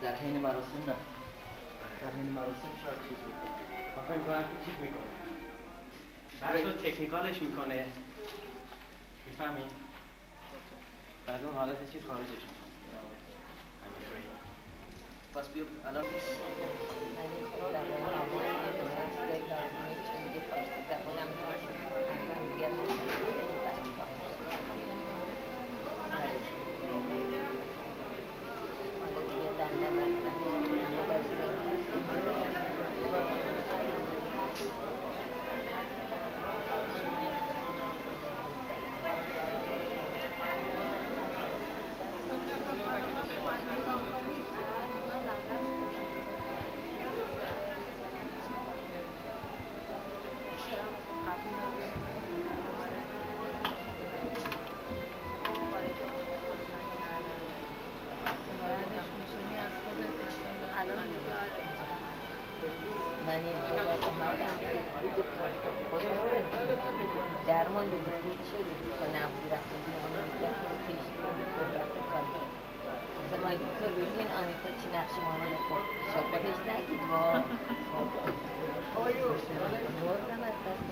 در حین مراسم نه. در حین مراسم شاید چیز میکنه. من فکر میکنم که چیز میکنه. بعد رو تکنیکالش میکنه. میفهمی؟ بعد اون حالت چیز خارجش میکنه. پس بیا الان درمان دیگه شده که نبودی رفتیم مثلا ما تو ببین آنیتا چی نقش معامله خود شاپادش نگید با بردم از دست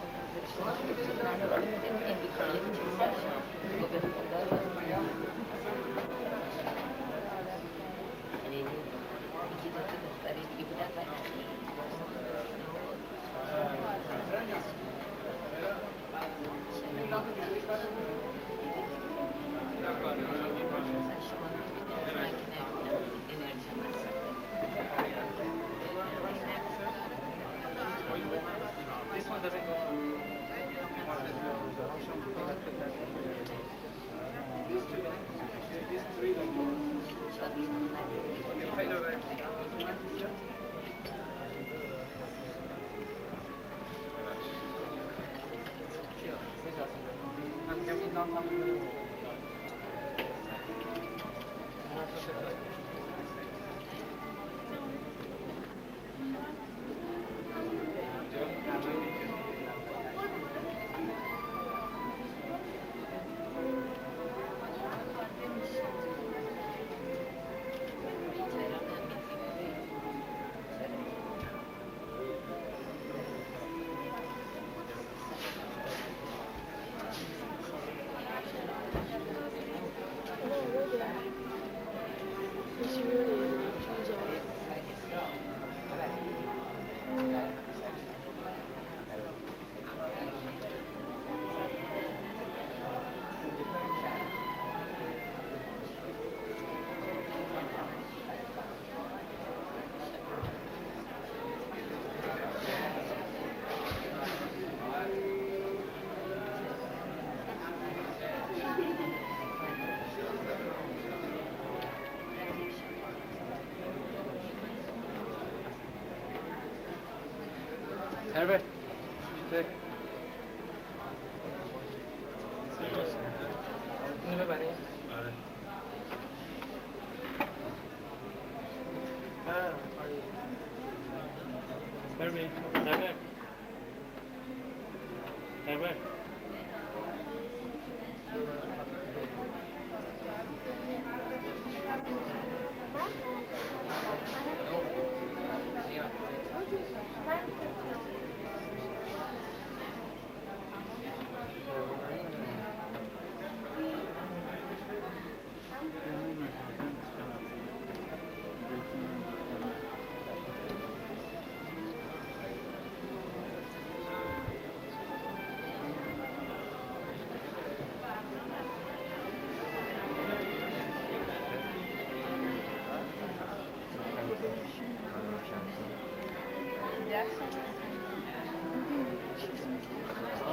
شما من رو میدونم امریکایی چیز داشتم به خدا یعنی یکی دو تا دختری دیگه بودن و This one doesn't go through. These two, these three don't go. Herbert. Check. اینو ببری؟ آره. Herbert. Herbert. Herbert.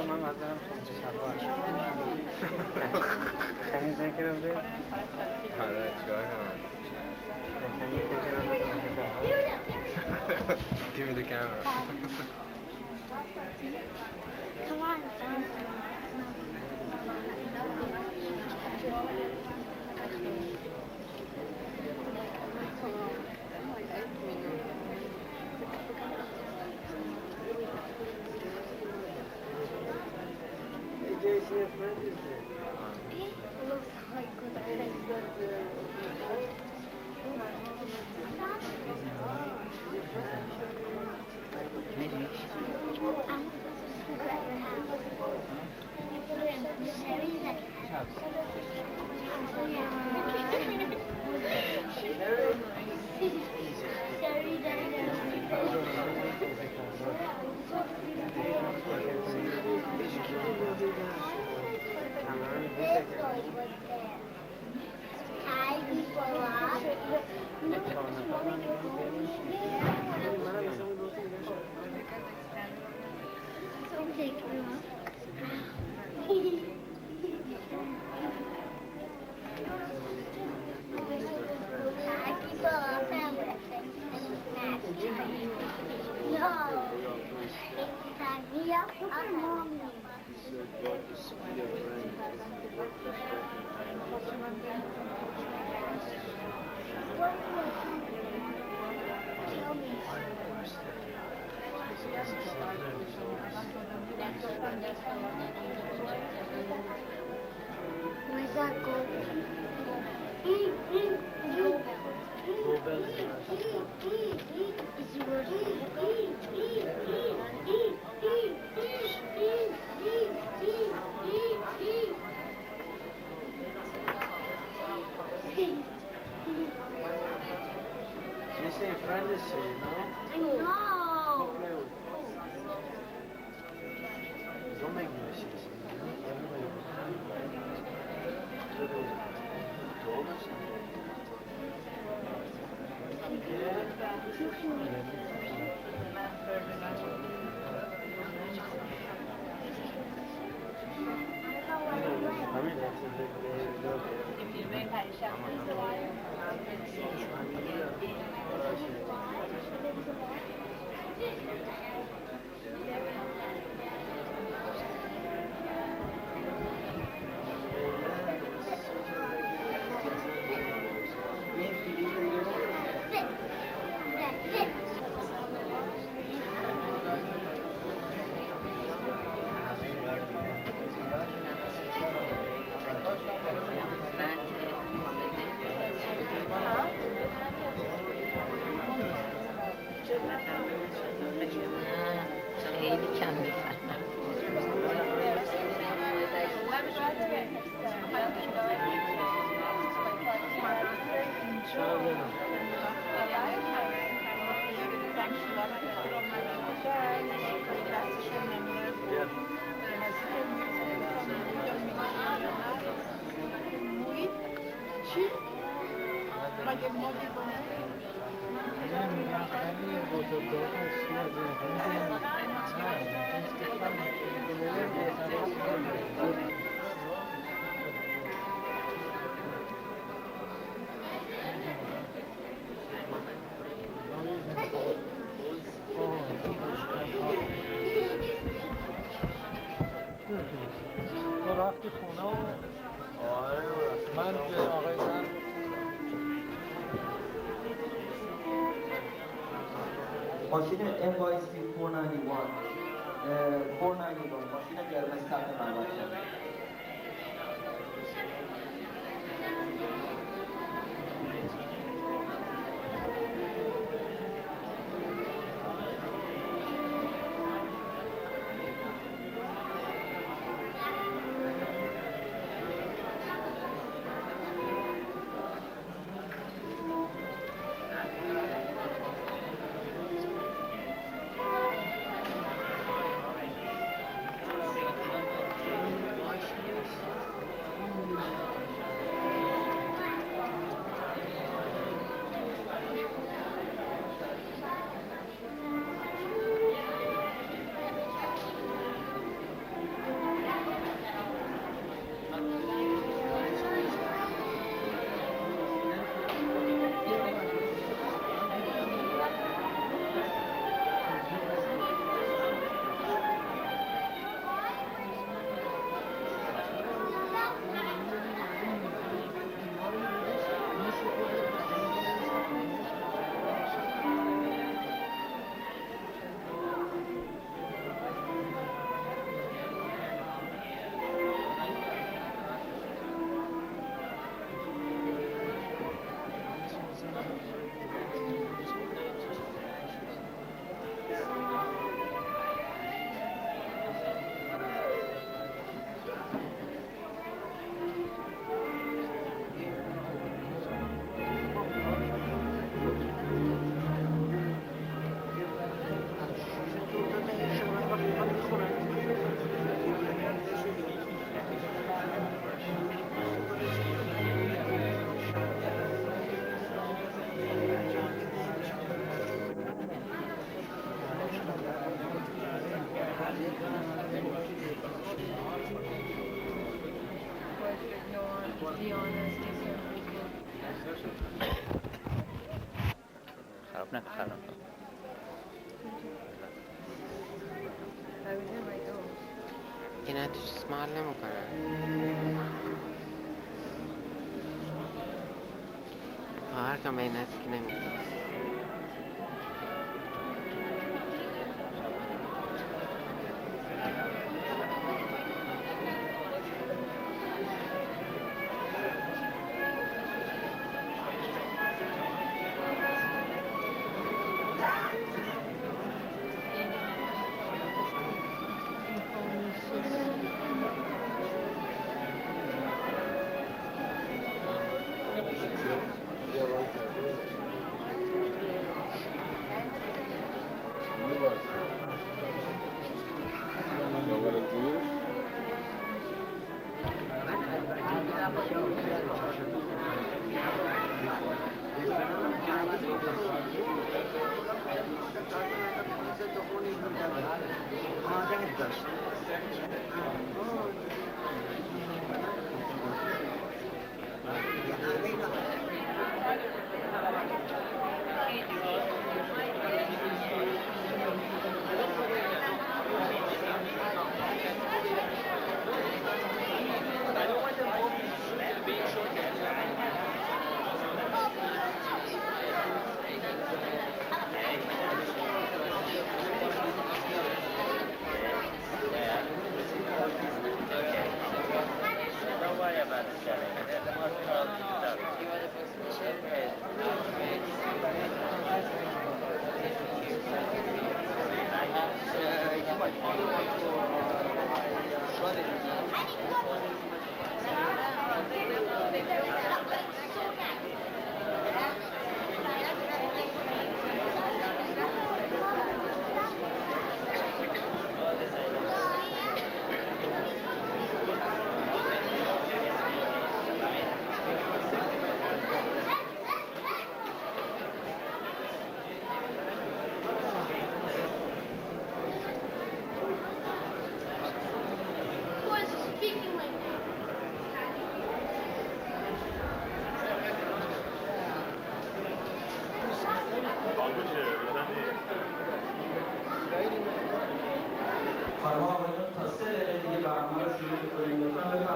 من نظرم خیلی ذکرم ده آره چیکار کنم Give me the camera. Come on. Where's that go? You say friend is say, no? I know. Don't make me shit. خیلی کم میفهمم. رفتی خونه و آره من به آقای زن ماشین MYC 491 ماشین قرمز تخت ملوچه خراب نکن خراب نکن اینا توش اسمال نمیکنن هر کم به این هست که نمیکنن خانم آقایون تا 3 دقیقه دیگه برنامه رو شروع می‌کنیم. لطفاً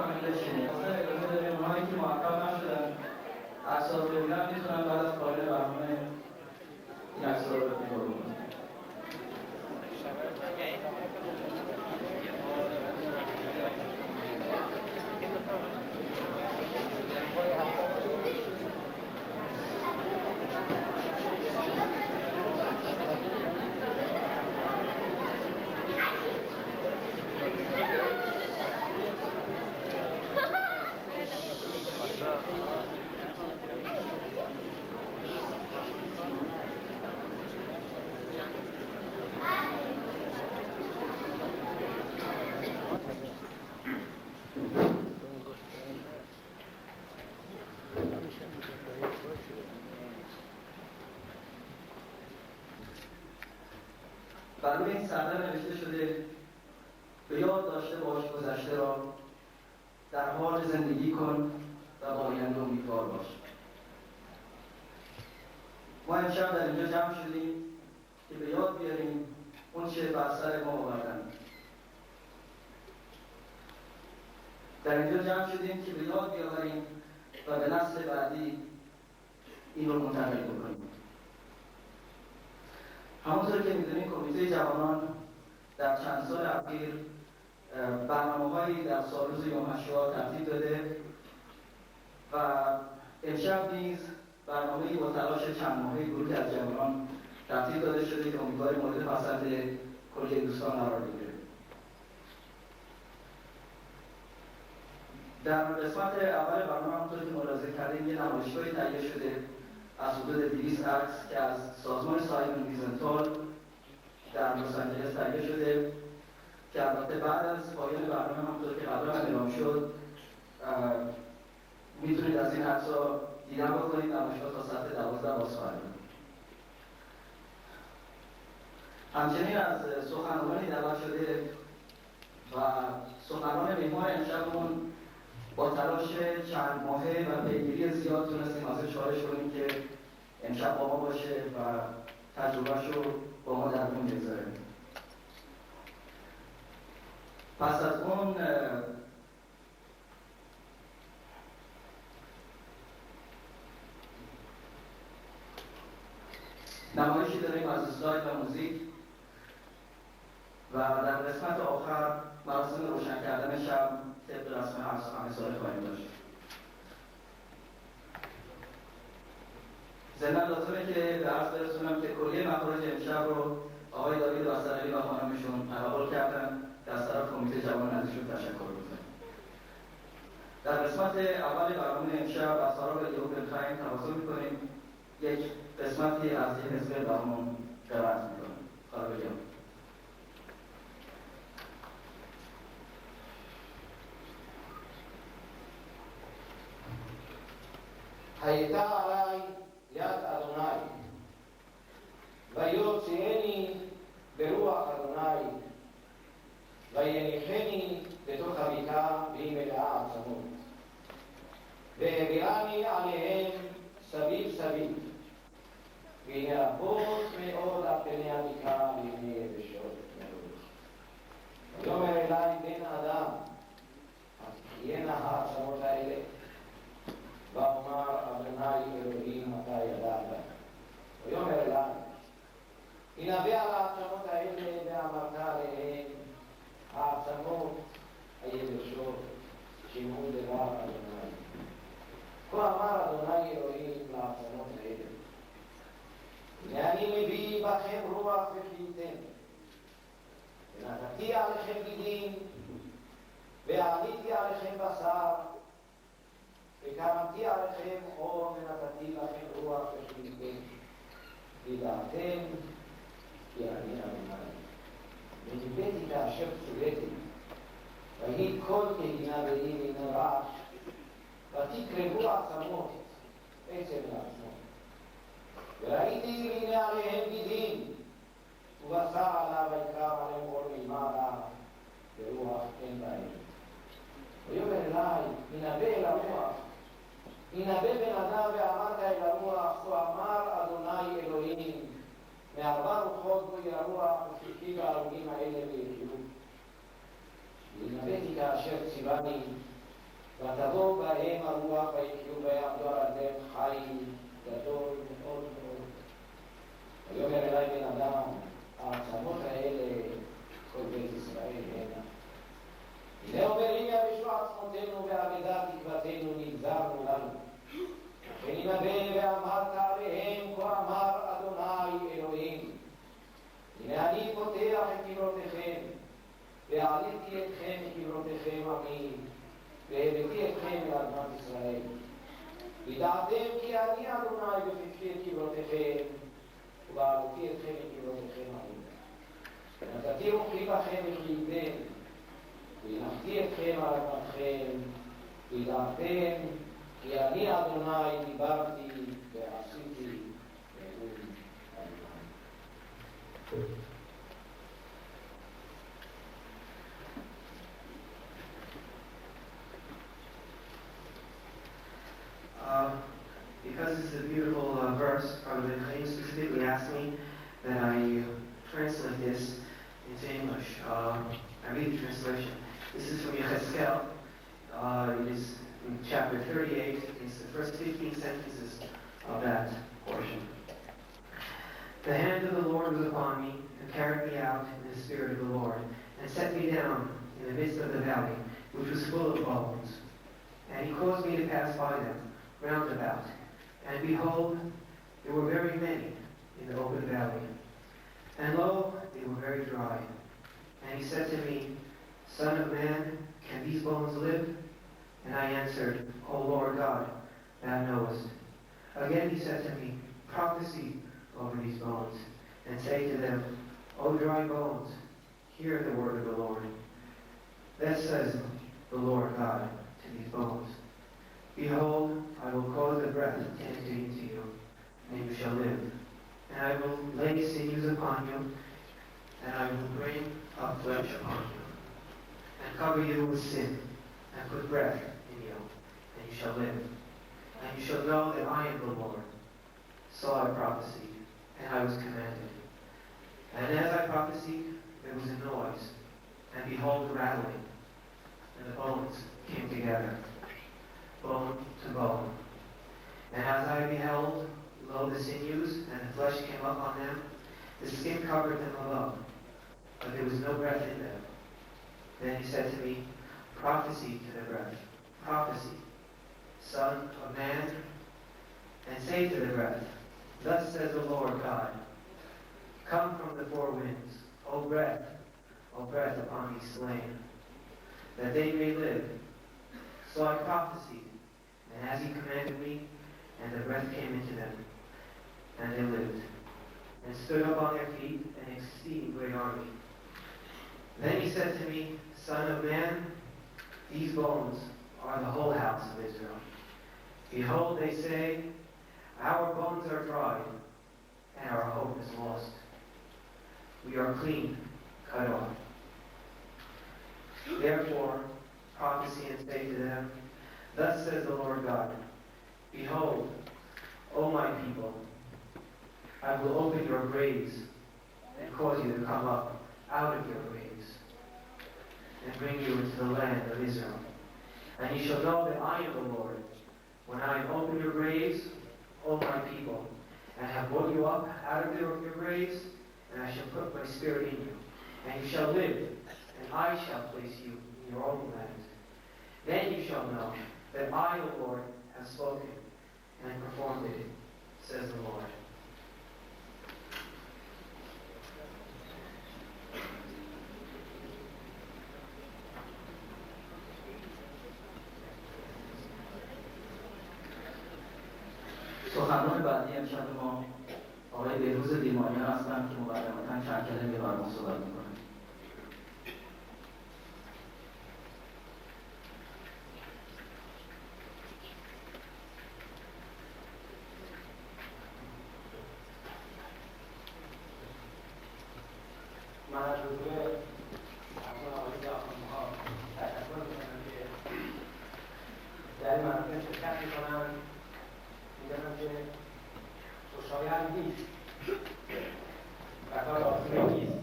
بر روی این سردر نوشته شده به یاد داشته باش گذشته را، در حال زندگی کن و با آینده امیدوار باش. ما امشب در اینجا جمع شدیم که به یاد بیاریم اون چه بر سر ما آوردند. در اینجا جمع شدیم که به یاد بیاوریم و به نسل بعدی این رو منتقل بکنیم. همونطور که می‌دونید کمیته جوانان در چند سال اخیر برنامه‌هایی در سالروز یوم هشوار ترتیب داده و امشب نیز برنامه‌ای با تلاش چند ماهه گروهی از جوانان ترتیب داده شده که امیدواریم مورد پسند کل دوستان قرار بگیره. در قسمت اول برنامه همونطور که ملاحظه کردیم یه نمایشگاهی تهیه شده از حدود 200 عکس که از سازمان سایمون ویزنتال در لس آنجلس تهیه شده که البته بعد از پایان برنامه همونطور که قبلا اعلام شد میتونید از این عکس‌ها دیدن بکنید. نمایشگاه تا ساعت 12 باز خواهد بود. همچنین از سخنرانانی دعوت شده و سخنران معمار امشبمون با تلاش چند ماهه و پیگیری زیاد تونستیم ازش چالش کنیم که امشب با ما باشه و تجربه‌اش رو با ما در میون بگذاره. پس از اون نمایشی داریم از اسلاید و موزیک و در قسمت آخر مراسم روشن کردن شب طبق رسم همه ساله خواهیم داشت. ضمن لازمه که به عرض برسونم که کلیه مخارج امشب رو آقای داوید بسترعلی و خانمشون تقبل کردن که از طرف کمیته جوان ازشون تشکر بکنیم. در قسمت اول برنامه امشب از خراب لیو بلخاین تواصل میکنیم. یک قسمتی از این حزب برنامه قرائت میکنیم. خراب لیو. הייתה עליי יד אדוני, ויוציאני ברוח אדוני, ויניחני בתוך הביתה והיא מלאה עצמות, והעבירני עליהם סביב סביב, והנה רבות מאוד על פני הבקעה והנה יבשות מאוד. ויאמר אלי בן אדם, אז תחיינה העצמות האלה, ואומר אדוני אלוהים אתה ידעת. ויאמר אלי, הנבא על העצמות האלה ואמרת עליהן, העצמות היבשות שמעו דבר אדוני. כה אמר אדוני אלוהים לעצמות האלה, הנה אני מביא בכם רוח וחייתם, ונתתי עליכם גידים, ועליתי עליכם בשר, וקמתי עליכם אור ונתתי לכם רוח וחייתם, וידעתם כי אני אדוני. וניבאתי כאשר צוויתי, ויהי כל כהינה ואי מן רעש, ותקרבו עצמות עצם לעצמות. וראיתי והנה עליהם גידים, ובשר עליו ויקרב עליהם אור מלמעלה, ורוח אין בהם. ויאמר אלי, הנבא אל הרוח, הנבא בן אדם ואמרת אל הרוח, כה אמר אדוני אלוהים, מארבע רוחות בו הרוח, ושלחי בהרוגים האלה ויחיו. והנבאתי כאשר ציווני, ותבוא בהם הרוח ויחיו ויעמדו על אדם חי גדול מאוד מאוד. ויאמר אלי בן אדם, העצמות האלה כל בית ישראל הנה. הנה אומרים יבשו עצמותינו ואבדה תקוותנו נגזרנו לנו. וננבא ואמרת עליהם כה אמר אדוני אלוהים. הנה אני פותח את קברותיכם ועליתי אתכם מקברותיכם עמי והבאתי אתכם אל אדמת ישראל וידעתם כי אני אדוני בפתחי את קברותיכם ובעלותי אתכם מקברותיכם העיר. ונתתי רוחי בכם וחייתם והנחתי אתכם על אדמתכם וידעתם כי אני אדוני דיברתי ועשיתי נאום אדוני. Because this is a beautiful verse, Father McLean specifically asked me that I translate this into English. I read the translation. This is from Yechezkel. It is in chapter 38. It's the first 15 sentences of that portion. The hand of the Lord was upon me and carried me out in the spirit of the Lord and set me down in the midst of the valley, which was full of bones. And he caused me to pass by them round about. And behold, there were very many in the open valley. And lo, they were very dry. And he said to me, Son of man, can these bones live? And I answered, O Lord God, thou knowest. Again he said to me, Prophesy over these bones, and say to them, O dry bones, hear the word of the Lord. Thus says the Lord God to these bones, Behold, I will cause the breath to enter into you, and you shall live. And I will lay sinews upon you, and I will bring up flesh upon you, and cover you with sin, and put breath in you, and you shall live. And you shall know that I am the Lord. So I prophesied, and I was commanded. And as I prophesied, there was a noise, and behold, a rattling, and the bones came together, bone to bone. And as I beheld, lo, the sinews and the flesh came up on them. The skin covered them above, but there was no breath in them. Then he said to me, Prophesy to the breath, prophesy, Son of man, and say to the breath, Thus says the Lord God, Come from the four winds, O breath upon these slain, that they may live. So I prophesied, and as he commanded me, and the breath came into them, and they lived, and stood up on their feet, an exceeding great army. Then he said to me, Son of man, these bones are the whole house of Israel. Behold, they say, Our bones are dried, and our hope is lost. We are clean, cut off. Therefore, prophesy and say to them, Thus says the Lord God, Behold, O my people, I will open your graves and cause you to come up out of your graves and bring you into the land of Israel. And you shall know that I am the Lord, when I have opened your graves, O my people, and have brought you up out of your graves, and I shall put my spirit in you, and you shall live, and I shall place you in your own land. Then you shall know that I, the Lord, have spoken and performed it, says the Lord. سخنران بعدی امشب ما آقای بهروز دیمانیان هستند که مقدمتاً چند کلمه بر ما صحبت می‌کنند. من از حضور آقای داخل‌ها تشکر می‌کنم که در این مراسم شرکت می‌کنم. می‌دانم که خوشایند نیست و کار آسانی نیست.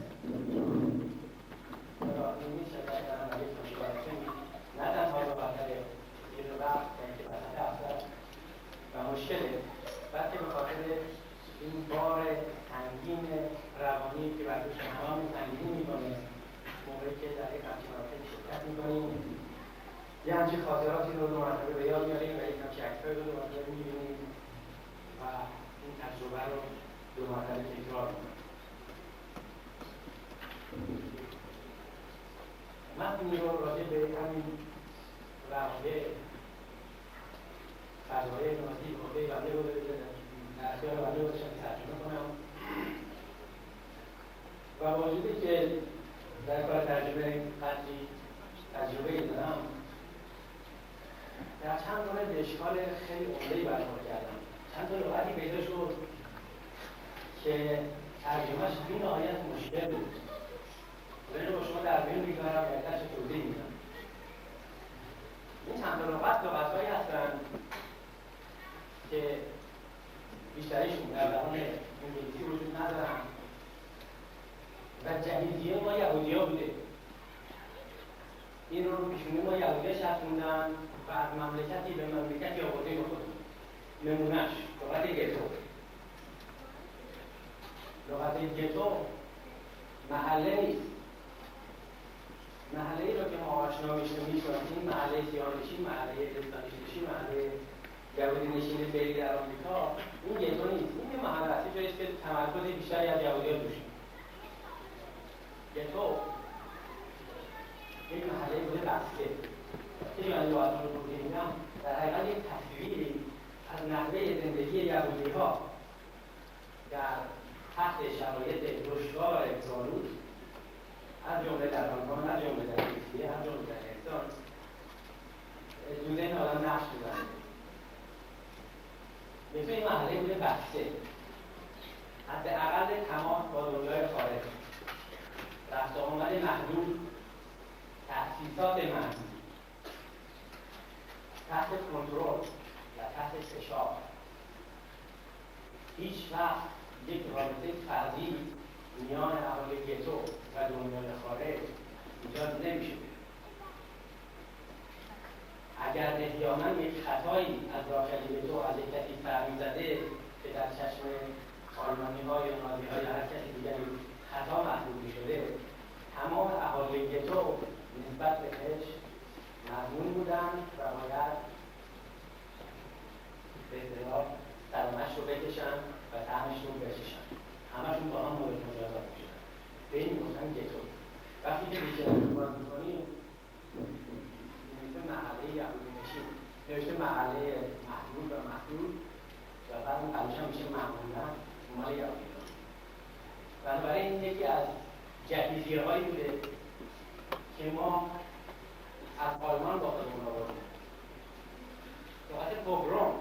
کار آسانی نیست شرکت در عملیه مراسمی نه تنها به خاطر یه وقت که وسط هفته و مشکله، بلکه به خاطر این بار سنگین روانی که بر دوش همه سنگین می‌کنه موقعی که در یک همچین مراسمی شرکت می‌کنیم. یه همچین خاطراتی رو دو مرتبه به یاد میاریم و یک همچین عکس‌هایی رو دو مرتبه می‌بینیم و این تجربه رو دو مرتبه تکرار می‌کنیم. متنی رو راجع به همین وقایع ترجمه نمازی گفته بنده رو در اختیار بنده گذاشتم که ترجمه کنم و موجودی که در کار ترجمه قدری تجربه دارم در چند مورد اشکال خیلی عمده‌ای برخورد کردم. چند تا لغتی پیدا شد که ترجمهش بی‌نهایت مشکل بود. من با شما در میون می‌گذارم و یکتش توضیح میدم. این چند تا لغت‌هایی هستن که بیشتریشون در زبان انگلیسی وجود ندارن و جهیزیه ما یهودی‌ها بوده. این رو پیشونی ما یهودی‌ها شرطوندن و از مملکتی به مملکتی آورده به خودمون. نمونهش لغت گتو. لغت گتو محله نیست. محله‌ای رو که ما آشنا می‌شناسیم، محله سیاه‌نشین، محله لهستان‌نشین، محله یهودی نشین فعلی در آمریکا، این گتو نیست. این یه محله است، جایی است که تمرکز بیشتری از یهودی‌ها توشه. گتو یک محله بوده بسته. که من لغت‌ها رو می‌گم در حقیقت یک تصویری از نحوه زندگی یهودی‌ها در تحت شرایط دشوار زالود از جمله در آلمان، از جمله در روسیه، از جمله در لهستان تو ذهن آدم نقش می‌زنه. مثل این محله بوده بسته. حداقل تماس با دنیای خارج، رفت و آمد محدود، تأسیسات محدود، تحت کنترل و تحت فشار. هیچ وقت یک رابطه فردی میان اهالی گتو و دنیای خارج ایجاد نمیشه. اگر احیانا یک خطایی از داخل گتو از یک کسی سر می‌زده که در چشم آلمانی‌ها یا نازی‌ها یا هر کسی دیگری خطا محسوب می‌شده، تمام اهالی گتو نسبت بهش مظنون بودن و باید به اصطلاح سرمش رو بکشن و طعمش رو بچشن. همشون با هم مورد مجازات میشن. به این میگفتن گتو. وقتی که دیکشنری رو باز میکنیم نوشته محله یهودی نشین، نوشته محله محدود و محدود و بعد اون قلوش هم میشه معمولا مال یهودی ها. بنابراین این یکی از جهیزیه هایی بوده که ما از آلمان با خودمون آوردیم. لغت پوگروم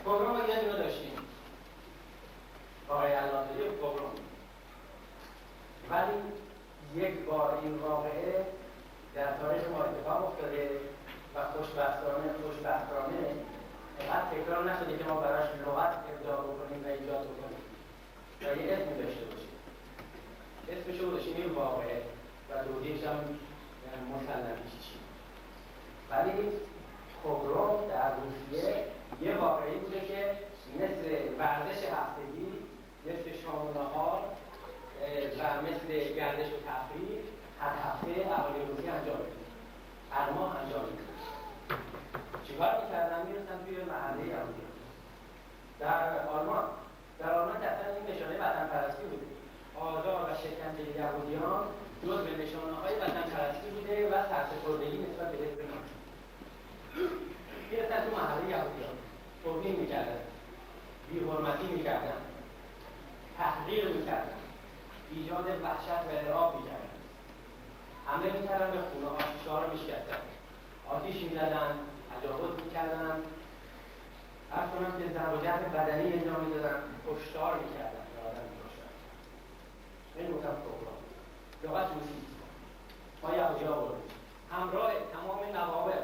ما یه دونه داشتیم آقای علامه‌ای پوگروم، ولی یک بار این واقعه در تاریخ ما اتفاق افتاده و خوشبختانه اینقدر تکرار نشده که ما براش لغت ابداع بکنیم و ایجاد بکنیم و یه اسمی داشته باشیم. اسمش رو داشتیم این واقعه و توضیحش هم مسلم چی. ولی پوگروم در روسیه یه واقعی بوده که مثل ورزش هفتگی، مثل شام و نهار و مثل گردش و تفریح هر هفته اهالی روسیه انجام می‌دن. هر ماه انجام می‌دن. چیکار می‌کردن؟ می‌رفتن توی محله یهودی. در آلمان که اصلا این نشانه وطن‌پرستی بوده. آزار و شکنجه یهودیان جزو نشانه‌های وطن‌پرستی بوده و سرسپردگی نسبت به حزب نازی. می‌رفتن تو محله یهودیان، توهین می‌کردن، بی‌حرمتی می‌کردن، تحقیر می‌کردن، ایجاد وحشت و ارعاب می‌کردن، حمله می‌کردن به خونه‌ها، شیشه‌ها رو می‌شکستن، آتیش می‌زدن، تجاوز می‌کردن، عرض کنم که ضرب و جرح بدنی انجام می‌دادن، کشتار می‌کردن، آدم می‌کشتن. این گفتم پروگرام. لغت روسی ما یهودی‌ها بودیم. همراه تمام نوابغ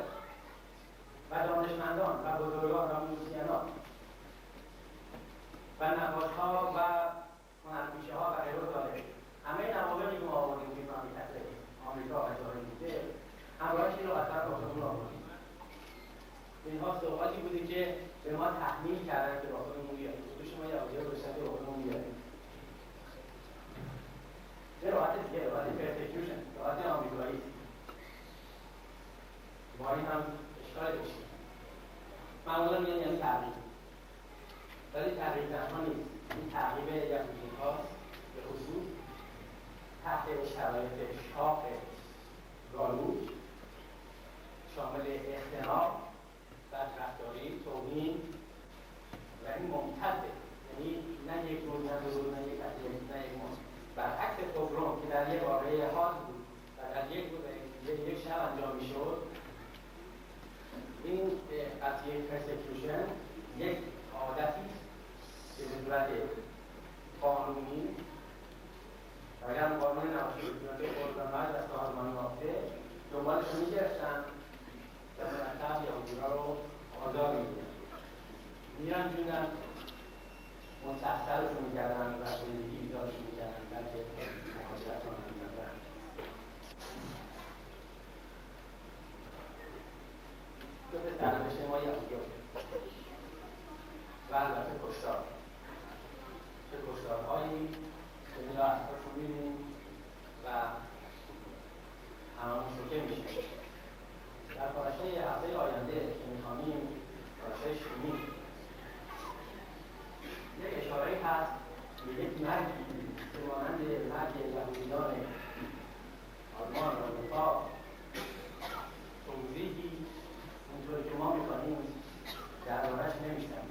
و دانشمندان و بزرگان و موسیقیان و نقاش‌ها و هنرپیشه‌ها و غیره داره. همه نوابغی که ما آوردیم توی مملکت آمریکا و جاهای دیگه همراهش این لغت‌ها رو با خودمون آوردیم. اینها صحبتی بوده که به ما تحمیل کردن که با خودمون بیاریم. شما یهودی‌ها گذاشتن که با خودمون بیاریم. یه لغت دیگه، لغت پرسکیوشن، لغت آمریکایی. ما این هم اشکال داشتیم. معمولا میگن یعنی تعقیب. ولی تعقیب تنها نیست. این تعقیب یهودی هاست به خصوص تحت شرایط شاق گالوج شامل اختناق و پس یک پرسکیوشن یک عادتی که به صورت قانونی و اگر قانون نباشه به صورت قربان‌مرد از سازمان یافته دنبالش رو میگرفتن و مرتب یهودی‌ها رو آزار می‌دیدن میرنجوندن مستحصلشون میکردن و زندگی ایجادشون میکردن بلکه مهاجرت رو نمیدن دو به سرنوشت ما یهودی‌ها و البته کشتار چه کشتارهایی که میلا اصفاشون میبینیم و هممون شوکه میشیم در پارچه هفته آینده که میخوانیم پارچه شیمی یک اشاره‌ای هست به یک مرگی که مانند مرگ یهودیان آلمان و اروپا توضیحی اونطوری که ما می‌خوانیم درباره‌اش نمی‌شنویم.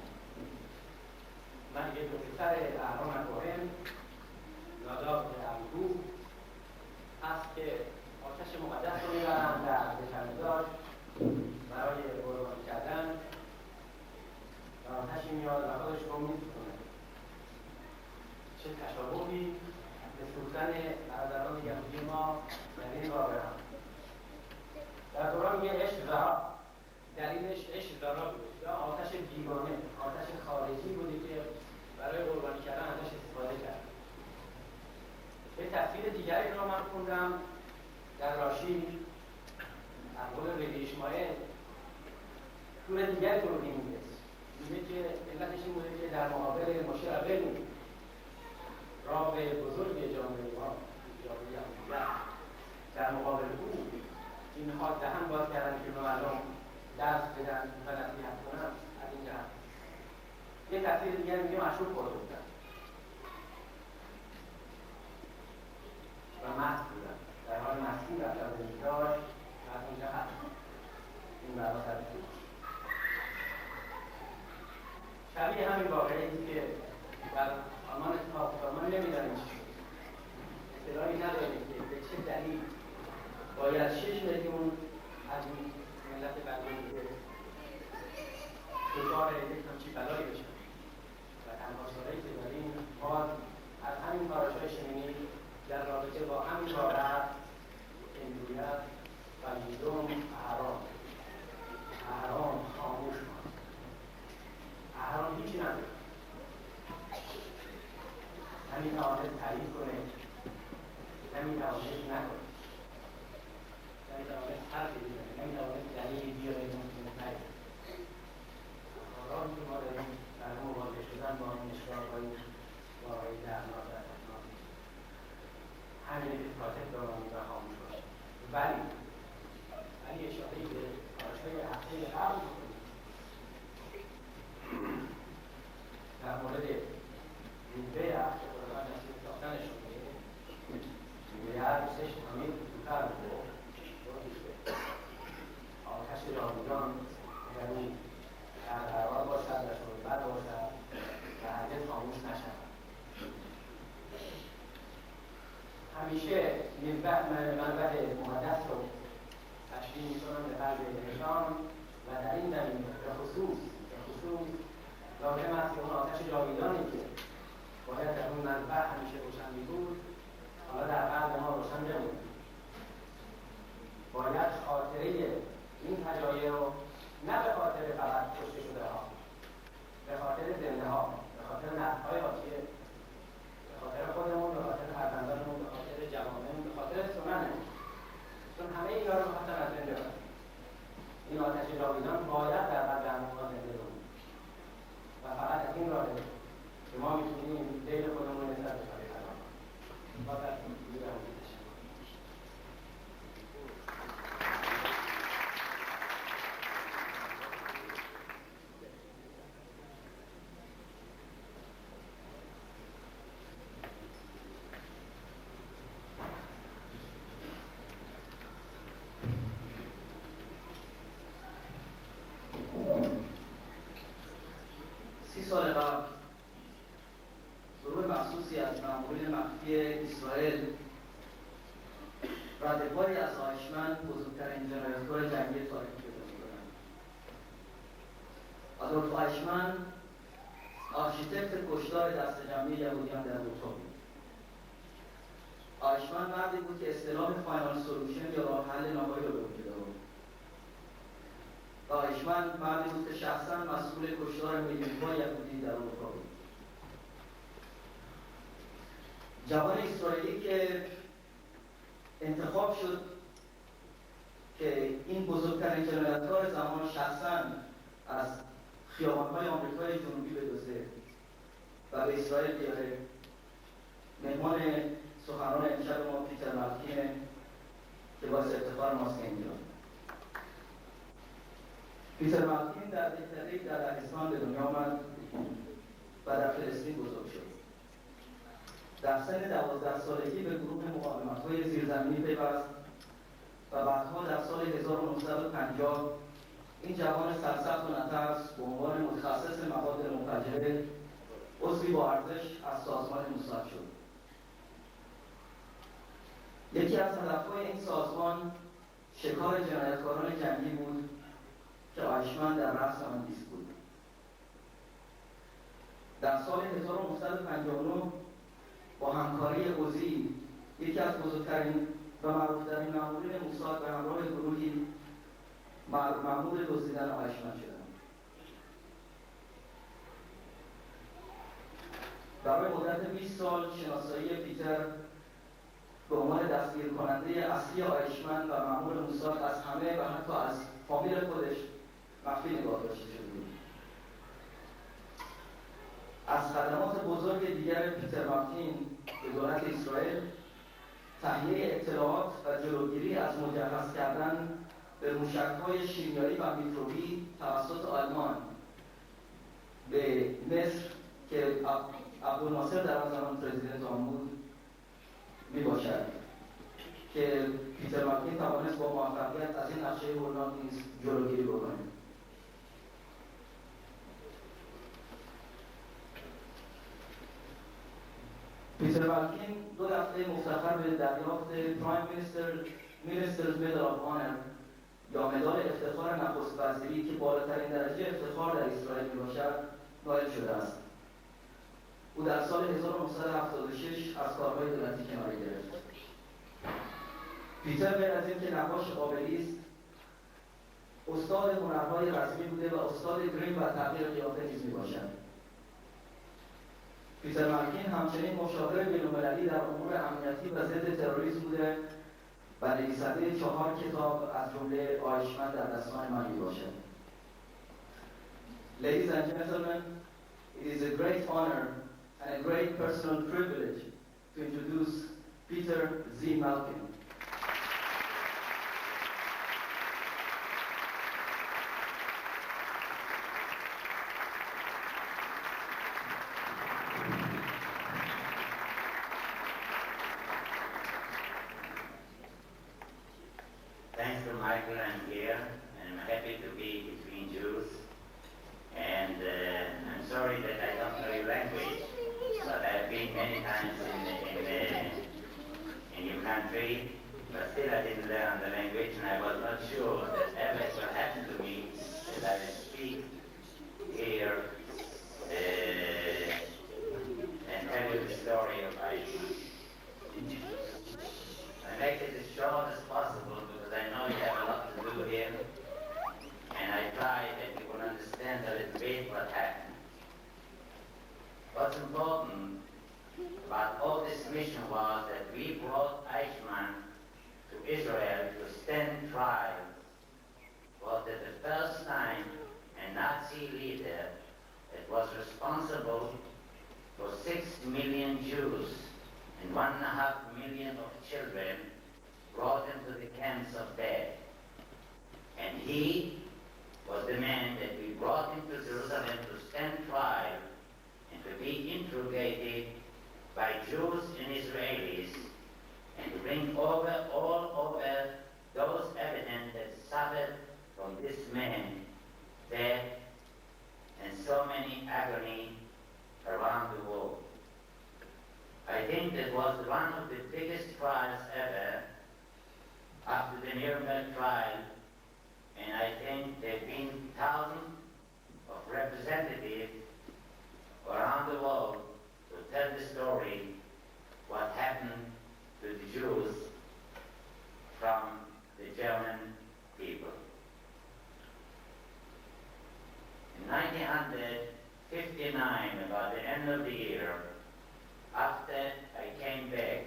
مرگ دو پسر اهرام کوهن ناداب الگو هست که آتش مقدس رو می‌برند در بتمدار برای قربانی کردن و آتشی میاد و خودش رو می‌سوزونه. چه تشابهی به سوختن برادران یهودی ما در این واقعه هم. در دوران میگه عشق زها، دلیلش عشق زها بود یا آتش بیگانه، آتش خارجی بودی که برای قربانی کردن ازش استفاده کرد. یه تفسیر دیگری رو من خوندم در راشی از قول ربی اشماعیل دور دیگری رو میگه که علتش این بوده که در مقابل مشه ربن راه بزرگ جامعه ما جامعه یهودیت در مقابل او اینها دهن باز کردن که به مردم درس بدن و نصیحت کنن از این جهت. یه تفسیر دیگر میگه مشروب خورده بودن و مست بودن در حال مستی رفتن به میداش و از این جهت این برا سر بود. شبیه همین واقعی که در آلمان اتفاق افتاد ما نمی‌دانیم چی شد. اطلاعی نداریم که به چه دلیل باید 6 میلیون از این ملت بنده دچار یک همچین بلایی بشن و تنها چاره‌ای که داریم باز از همین پاراش‌های شیمی در رابطه با همین واقعیت هندویت و یزدم اهرام خاموش کن. اهرام هیچی نداره، نمی‌تواند تعریف کنه، نمی‌تواند نکنه، نمی‌تواند حرفی بزنه، نمی‌تواند دلیلی بیاره نمی‌تونه نگه. راهی که ما داریم در مواجه شدن با این اشکال‌های واقعی دردناک همینه که کاتب به ما آدولف آیشمن آرشیتکت کشتار دست جمعی یهودیان در اروپا بود. آیشمن مردی بود که اصطلاح فاینال سولوشن یا راه حل نهایی رو به وجود آورد. و آیشمن مردی بود که شخصا مسئول کشتار میلیون‌ها یهودی در اروپا بود. جوان اسرائیلی که انتخاب شد که این بزرگترین جنایتکار زمان شخصا از خیابان‌های آمریکای جنوبی بدزده و به اسرائیل بیاره، مهمان سخنران امشب ما پیتر مالکینه که باعث افتخار ماست که اینجا. پیتر مالکین در دهکده در عربستان به دنیا آمد و در فلسطین بزرگ شد. در سن 12 سالگی به گروه مقاومت‌های زیرزمینی پیوست و بعدها در سال 1950 این جوان سرسخت و نترس به عنوان متخصص مواد منفجره عضوی با ارزش از سازمان موساد شد. یکی از هدف‌های این سازمان شکار جنایتکاران جنگی بود که آیشمن در رأس آن ایست بود. در سال 1959 با همکاری اوزی یکی از بزرگترین و معروفترین مامورین موساد به همراه گروهی مأمور دزدیدن آیشمن شدند. برای مدت 20 سال شناسایی پیتر به عنوان دستگیر کننده اصلی آیشمن و مأمور موساد از همه و حتی از فامیل خودش مخفی نگاه داشته شده بود. از خدمات بزرگ دیگر پیتر مالکین به دولت اسرائیل تهیه اطلاعات و جلوگیری از مجهز کردن به موشک‌های شیمیایی و میکروبی توسط آلمان به مصر که عبدالناصر در آن زمان پرزیدنت آن بود میباشد که پیتر مالکین توانست با موفقیت از این نقشه هولناک نیز جلوگیری بکنه. پیتر مالکین 2 دفعه مفتخر به دریافت Minister's Medal of Honor یا مدال افتخار نخست وزیری که بالاترین درجه افتخار در اسرائیل میباشد نایل شده است. او در سال 1976 از کارهای دولتی کناره گرفت. پیتر غیر از اینکه نقاش قابلی است، استاد هنرهای رسمی بوده و استاد گریم و تغییر قیافه نیز میباشد. پیتر مالکین همچنین مشاور بین‌المللی در امور امنیتی و ضد تروریسم بوده و نویسنده 4 کتاب از جمله آیشمن در دستان من میباشد. Ladies and gentlemen, it is a great honor and a great personal privilege to introduce Peter Z. Malkin. Thanks to Michael, I'm here, and I'm happy to be between Jews. And I'm sorry that I don't know your language, but I've been many times in your country, but still I didn't learn the language, and I was not sure that ever it will happen to me that I will speak here and tell you the story of Eichmann. I make it as short as possible because I know you have a lot to do here, and I try that you will understand a little bit what happened. What's important about all this mission was that we brought Eichmann to Israel to stand trial. Was that the first time a Nazi leader that was responsible for 6 million Jews and 1.5 million of children brought into the camps of death. And he was the man that we brought into Jerusalem to stand trial and to be interrogated by Jews and Israelis and to bring all over those evidence that suffered from this man death and so many agony around the world. I think that was one of the biggest trials ever after the Nuremberg trial, and I think there have been thousands of 1959, about the end of the year, after I came back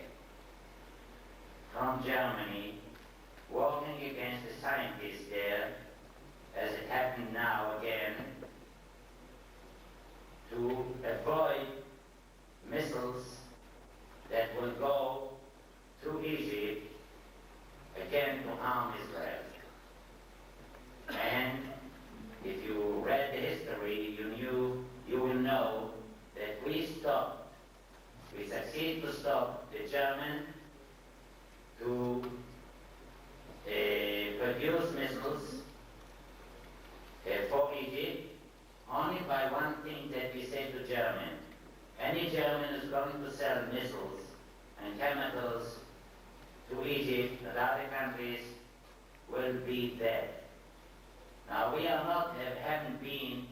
from Germany, working against the scientists there, as it happened now again, to avoid missiles that will go through Egypt again to harm Israel. And if you read the history, you will know that we succeeded to stop the German to produce missiles for Egypt only by one thing that we say to German. Any German is going to sell missiles and chemicals to Egypt and other countries will be dead. Now we haven't been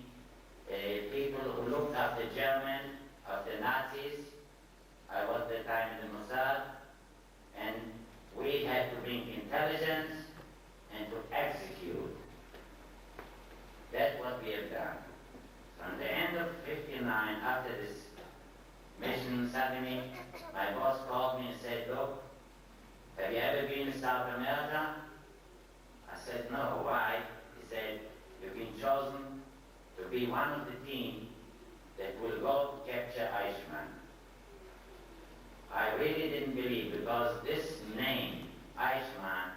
people who looked after German, after Nazis. I was at the time in the Mossad, and we had to bring intelligence and to execute. That's what we have done. From the end of '59, after this mission, suddenly my boss called me and said, "Look, have you ever been in South America?" I said, "No, why?" He said, "You've been chosen to be one of the team that will go to capture Eichmann." I really didn't believe, because this name, Eichmann,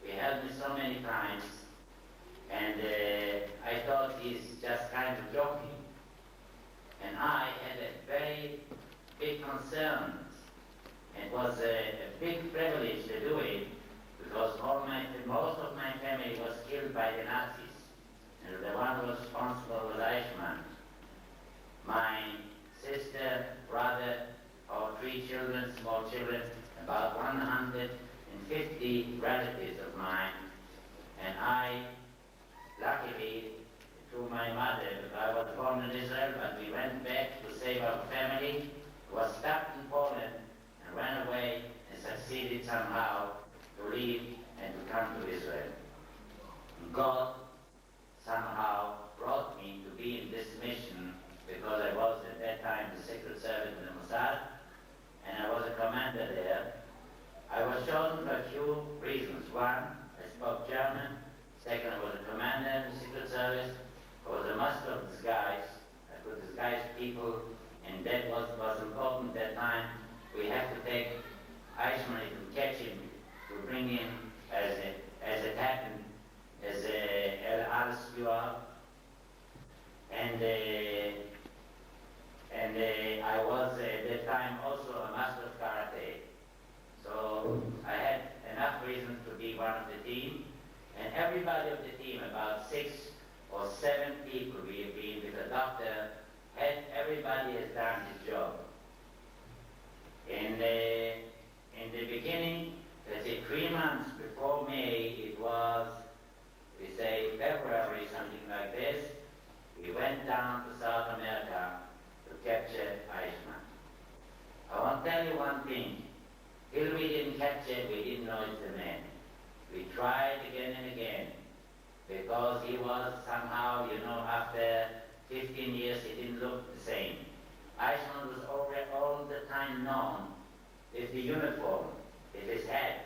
we heard it so many times, and I thought he's just kind of joking. And I had a very big concern. It was a big privilege to do it, because most of my family was killed by the Nazis, and the one who was responsible was Eichmann. My sister, brother, our 3 children, small children, about 150 relatives of mine, and I, luckily, through my mother, I was born in Israel, but we went back to save our family, was stuck in Poland, and ran away and succeeded somehow to leave and to come to Israel. God somehow brought me to be in this mission, because I was at that time the Secret Service in the Mossad, and I was a commander there. I was chosen for a few reasons. One, I spoke German. Second, I was a commander in the Secret Service. I was a master of disguise. I could disguise people, and that was important at that time. We had to take Eichmann to catch him, to bring him, as it happened, as a al-Siyar. And I was at that time also a master of karate. So I had enough reasons to be one of the team. And everybody of the team, about 6 or 7 people we have been with a doctor, everybody has done his job. In the beginning, let's say 3 months before May, it was, we say February, something like this, we went down to South America to capture Eichmann. I want to tell you one thing. Till we didn't capture it, we didn't know it's the man. We tried again and again, because he was somehow, after 15 years, he didn't look the same. Eichmann was already all the time known with the uniform, with his hat.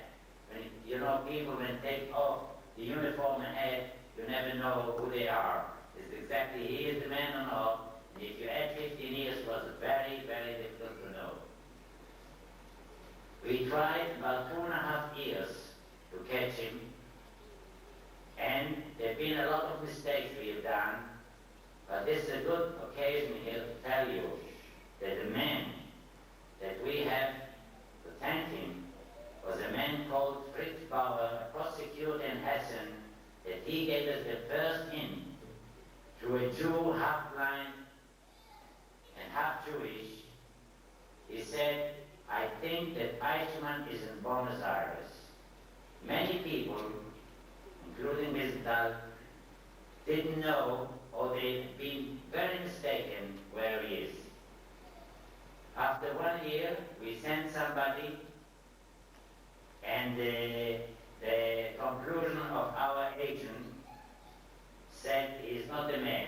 People when take off the uniform and hat, you never know who they are. It's exactly he is the man or not. And if you add 15 years, it was very, very difficult to know. We tried about 2.5 years to catch him, and there have been a lot of mistakes we have done, but this is a good occasion here to tell you that the man that we have to thank him was a man called Fritz Bauer, a prosecutor in Hessen, that he gave us the first hint to a Jew, half blind and half Jewish. He said, "I think that Eichmann is in Buenos Aires." Many people, including Mr. didn't know, or they'd been very mistaken where he is. After 1 year, we sent somebody, and the conclusion of our agent said he is not a man.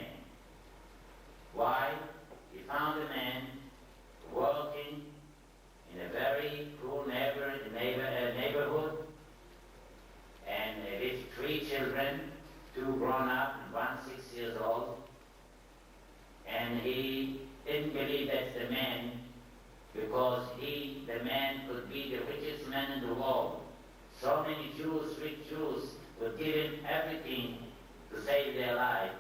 and he didn't believe that's the man because the man could be the richest man in the world. So many Jews, rich Jews, would give him everything to save their life.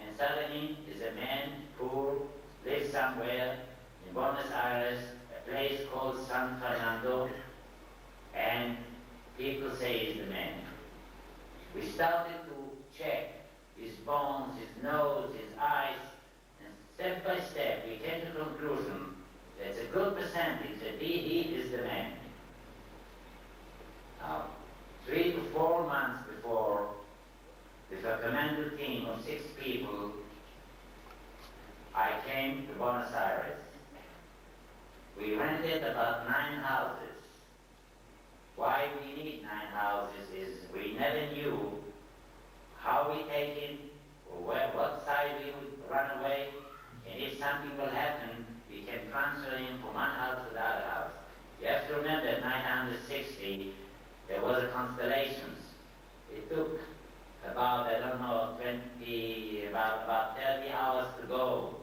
And suddenly is a man who lives somewhere in Buenos Aires, a place called San Fernando, and people say he's the man. We started to check his bones, his nose, his eyes, and step by step we came to the conclusion that it's a good percentage that he is the man. Now, 3 to 4 months before, with a commando team of 6 people, I came to Buenos Aires. We rented about 9 houses. Why we need 9 houses is we never knew how we take it, or what side we would run away, and if something will happen, we can transfer him from one house to the other house. You have to remember, in 1960, there was a constellations. It took about, I don't know, 30 hours to go,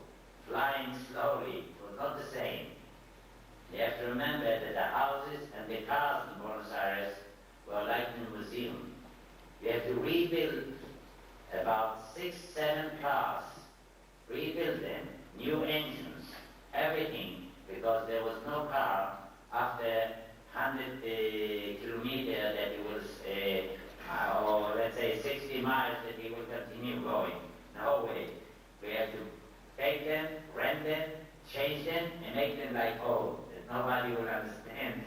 flying slowly. It was not the same. You have to remember that the houses and the cars in Buenos Aires were like in a museum. You have to rebuild about 6, 7 cars, rebuild them, new engines, everything, because there was no car after 100 kilometers that it was, or let's say 60 miles that it will continue going. No way. We have to take them, rent them, change them, and make them like old. That nobody will understand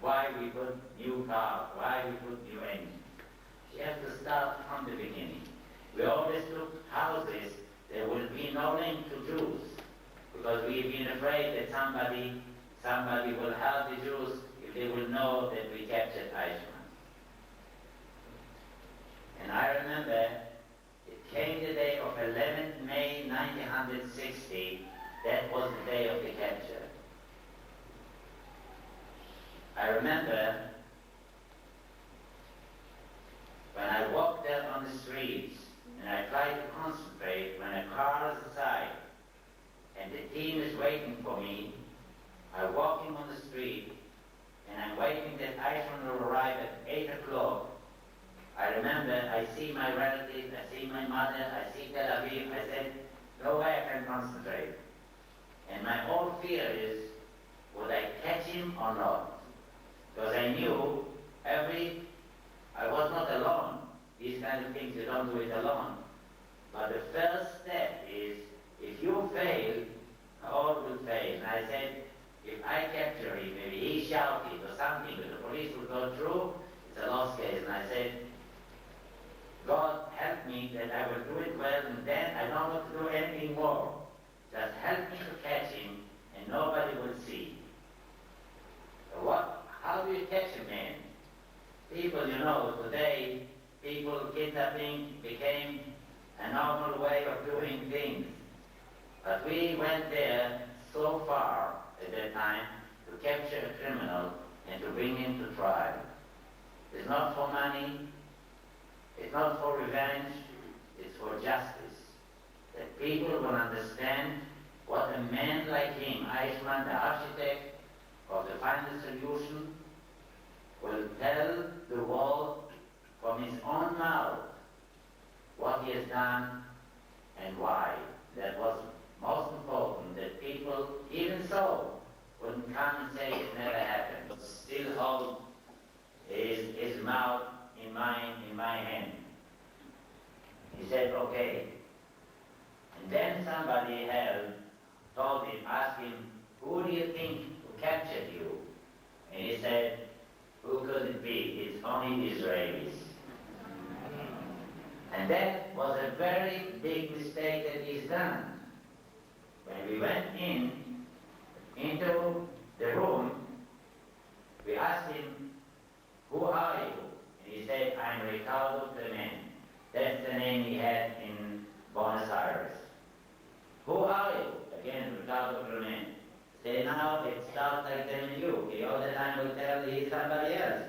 why we put new cars, why we put new engines. You have to start from the beginning. We always took houses, there will be no link to Jews, because we've been afraid that somebody will help the Jews if they will know that we captured Eichmann. And I remember it came the day of 11th May 1960, that was the day of the capture. I remember when I walked there on the streets and I tried to concentrate when a car is aside and the team is waiting for me, I'm walking on the street and I'm waiting that Eichmann will arrive at 8 o'clock. I remember I see my relatives, I see my mother, I see Tel Aviv. I said, no way I can concentrate. And my whole fear is, would I catch him or not? Because I knew I was not alone. These kind of things, you don't do it alone. But the first step is, if you fail, all will fail. And I said, if I capture him, maybe he shouted or something, but the police will go through, it's a lost case. And I said, God help me that I will do it well, and then I don't want to do anything more. Just help me to catch him, and nobody will see. So how do you catch a man? People, today, kidnapping became a normal way of doing things. But we went there so far at that time to capture a criminal and to bring him to trial. It's not for money, it's not for revenge, it's for justice. That people will understand what a man like him, Eichmann, the architect of the final solution, will tell the world from his own mouth what he has done and why. That was most important, that people, even so, wouldn't come and say it never happened, but still hold his mouth in my hand. He said, okay. And then somebody else told him, asked him, who do you think captured you? And he said, who could it be? It's only Israelis. And that was a very big mistake that he's done. When we went into the room, we asked him, who are you? And he said, I'm Ricardo Clement. That's the name he had in Buenos Aires. Who are you? Again, Ricardo Clement. Say now, it starts like telling you. The other time will tell he's somebody else.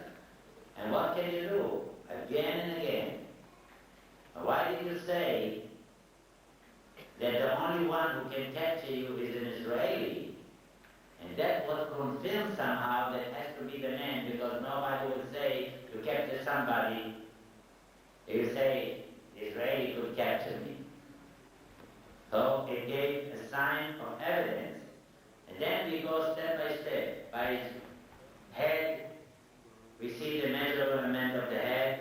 And what can you do? Again and again. Why did you say that the only one who can capture you is an Israeli. And that was confirmed somehow that has to be the man, because nobody would say to capture somebody, he would say, Israeli could capture me. So it gave a sign of evidence. And then we go step by step. By his head, we see the measurement of the head.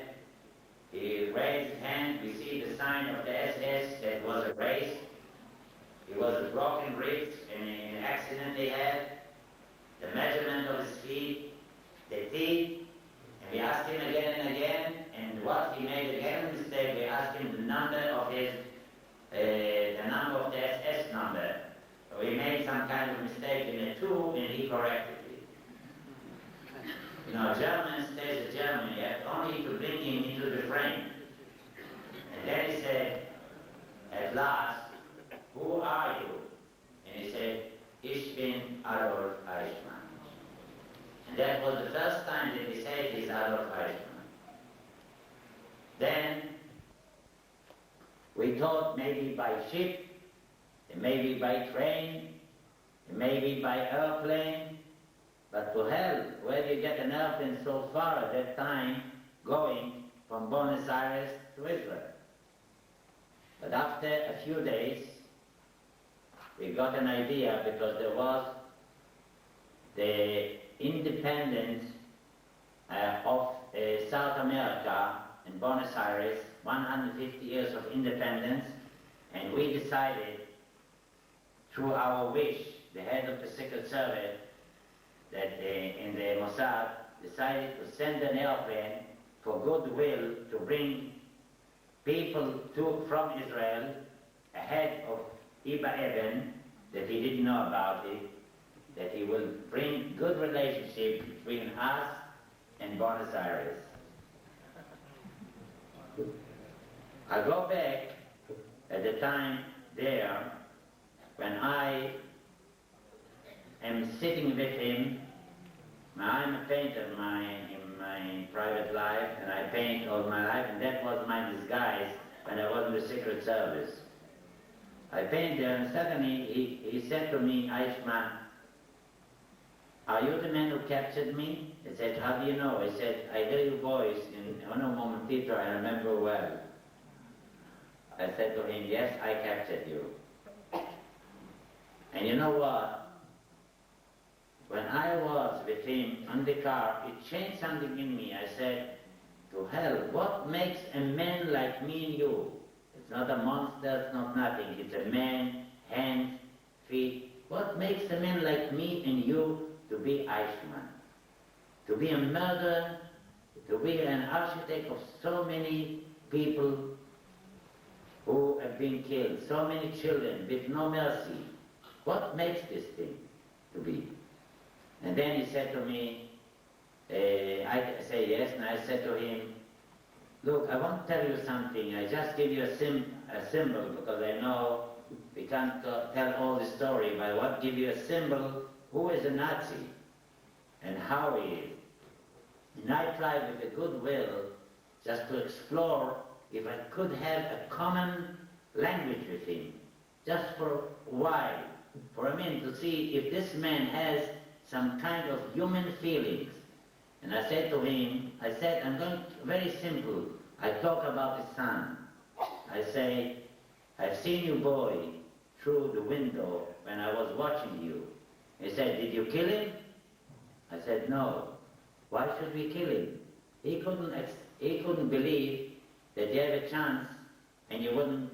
He raised his hand, we see the sign of the SS that was erased. It was a broken ribs in an accident they had. The measurement of his feet, the teeth, and we asked him again and again, and what he made again a mistake, we asked him the number of his, the number of the SS number. So he made some kind of mistake in the 2, and he corrected it. You know, German stays a German, you have only to bring him into the frame. And then he said, at last, who are you? And he said, Ich bin Adolf Eichmann. And that was the first time that he said he's Adolf Eichmann. Then we thought maybe by ship, maybe by train, maybe by airplane, but to hell, where do you get an airplane so far at that time going from Buenos Aires to Israel? But after a few days, we got an idea, because there was the independence of South America in Buenos Aires, 150 years of independence, and we decided, through our wish, the head of the Secret Service, that in the Mossad decided to send an airplane for goodwill to bring people from Israel ahead of Iba Eben, that he didn't know about it, that he will bring good relationship between us and Buenos Aires. I go back at the time there when I am sitting with him. I'm a painter in my private life, and I paint all my life, and that was my disguise when I was in the Secret Service. I painted there, and suddenly he said to me, Eichmann, are you the man who captured me? I said, how do you know? I said, I hear your voice in un momentito, I remember well. I said to him, yes, I captured you. And you know what? When I was with him on the car, it changed something in me. I said, to hell, what makes a man like me and you? It's not a monster, it's not nothing. It's a man, hands, feet. What makes a man like me and you to be Eichmann? To be a murderer, to be an architect of so many people who have been killed, so many children with no mercy. What makes this thing to be? And then he said to me, I say yes, and I said to him, look, I want to tell you something. I just give you a symbol, because I know we can't tell all the story, but I want to give you a symbol, who is a Nazi and how he is. And I tried with a good will just to explore if I could have a common language with him, just for a while, for a minute, to see if this man has some kind of human feelings. And I said to him, I'm going very simple. I talk about his son. I say, I've seen you, boy, through the window when I was watching you. He said, did you kill him? I said, no. Why should we kill him? He couldn't believe that you have a chance, and you wouldn't,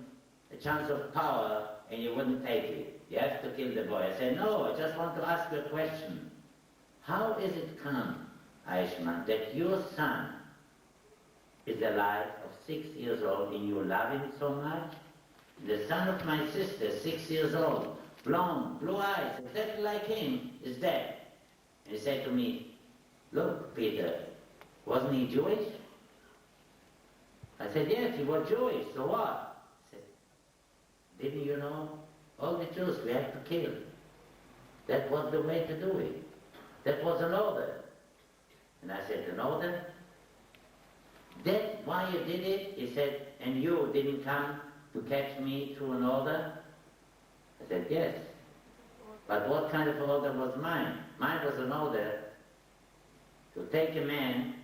a chance of power, and you wouldn't take it. You have to kill the boy. I said, no, I just want to ask you a question. How is it come, Eichmann, that your son is alive of 6 years old and you love him so much? The son of my sister, 6 years old, blonde, blue eyes, exactly like him, is dead. And he said to me, look, Peter, wasn't he Jewish? I said, yes, he was Jewish, so what? He said, didn't you know? All the Jews we have to kill. That was the way to do it. That was an order. And I said, an order? That's why you did it? He said, and you didn't come to catch me through an order? I said, yes. But what kind of order was mine? Mine was an order to take a man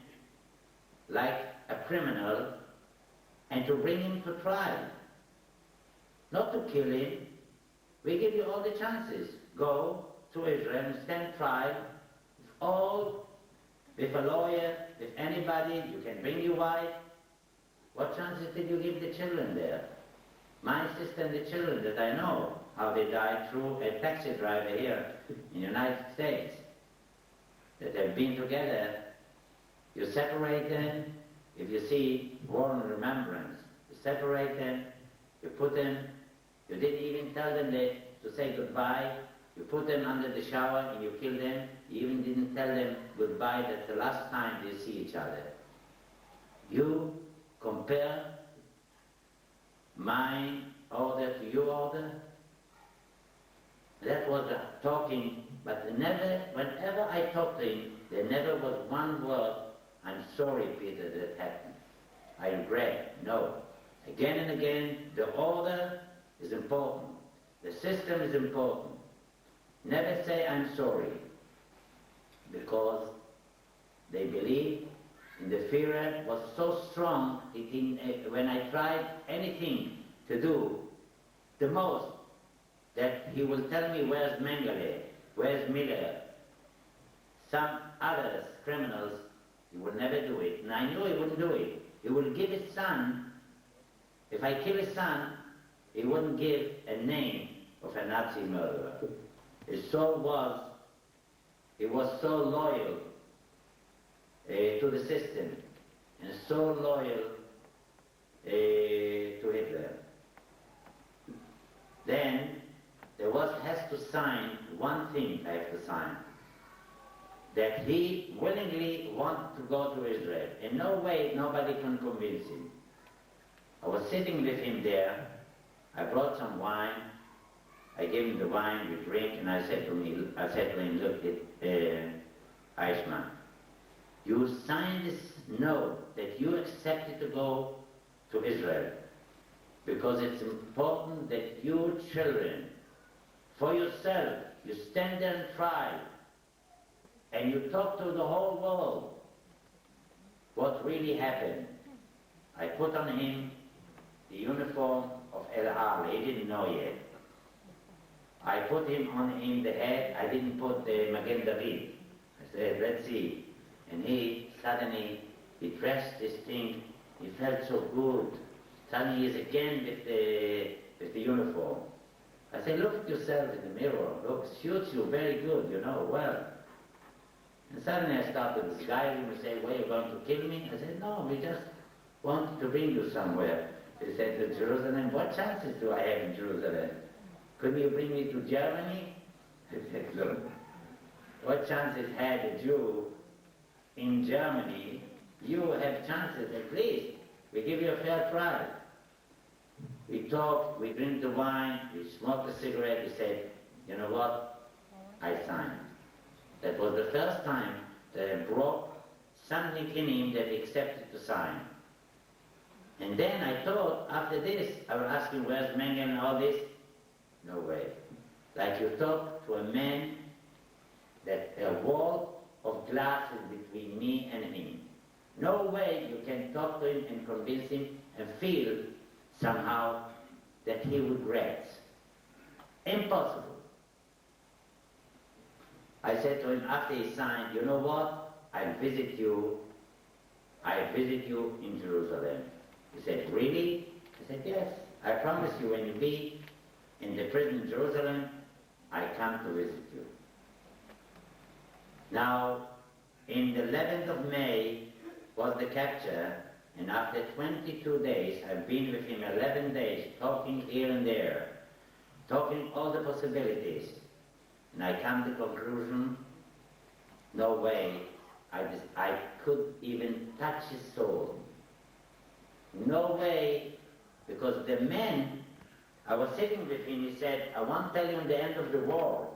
like a criminal and to bring him to trial. Not to kill him. We give you all the chances. Go to Israel and stand trial. With a lawyer, with anybody, you can bring your wife. What chances did you give the children there? My sister and the children that I know, how they died through a taxi driver here in the United States, that have been together. You separate them. If you see war and remembrance, you separate them, you put them, you didn't even tell them to say goodbye. You put them under the shower and you kill them. You even didn't tell them goodbye, that's the last time they see each other. You compare my order to your order. That was talking, but never, whenever I talked to him, there never was one word, I'm sorry, Peter, that happened. I regret. No. Again and again, the order is important. The system is important. Never say I'm sorry, because they believe, and the fear was so strong, when I tried anything to do, the most, that he will tell me where's Mengele, where's Miller, some others, criminals, he would never do it. And I knew he wouldn't do it. He would give his son, if I kill his son, he wouldn't give a name of a Nazi murderer. His soul was, he was so loyal to the system, and so loyal to Hitler. Then there has to sign one thing. I have to sign that he willingly wants to go to Israel. In no way nobody can convince him. I was sitting with him there. I brought some wine. I gave him the wine, we drink, and I said to him, look, Eichmann, you signed this note that you accepted to go to Israel because it's important that you children, for yourself, you stand there and try, and you talk to the whole world what really happened. I put on him the uniform of El Al. He didn't know yet. I put him on him the head. I didn't put the Magen David. I said, let's see. And he suddenly, he dressed this thing. He felt so good. Suddenly he's again with the uniform. I said, look at yourself in the mirror. Look, suits you very good, you know, well. And suddenly I started disguising him and say, were you going to kill me? I said, no, we just wanted to bring you somewhere. He said, to Jerusalem. What chances do I have in Jerusalem? Could you bring me to Germany? I said, look, what chances had a Jew in Germany? You have chances at least. We give you a fair trial. We talk, we drink the wine, we smoke a cigarette. He said, you know what? I signed. That was the first time that I brought something in him that he accepted to sign. And then I thought, after this, I will ask him, where's Mengele and all this? No way. Like you talk to a man that a wall of glass is between me and him. No way you can talk to him and convince him and feel somehow that he regrets. Impossible. I said to him after he signed, you know what? I'll visit you in Jerusalem. He said, really? I said, yes. I promise you when you be in the prison in Jerusalem, I come to visit you. Now, in the 11th of May was the capture, and after 22 days, I've been with him 11 days, talking here and there, talking all the possibilities. And I come to the conclusion, no way I could even touch his soul. No way, because the man, I was sitting with him, he said, I want to tell you in the end of the war,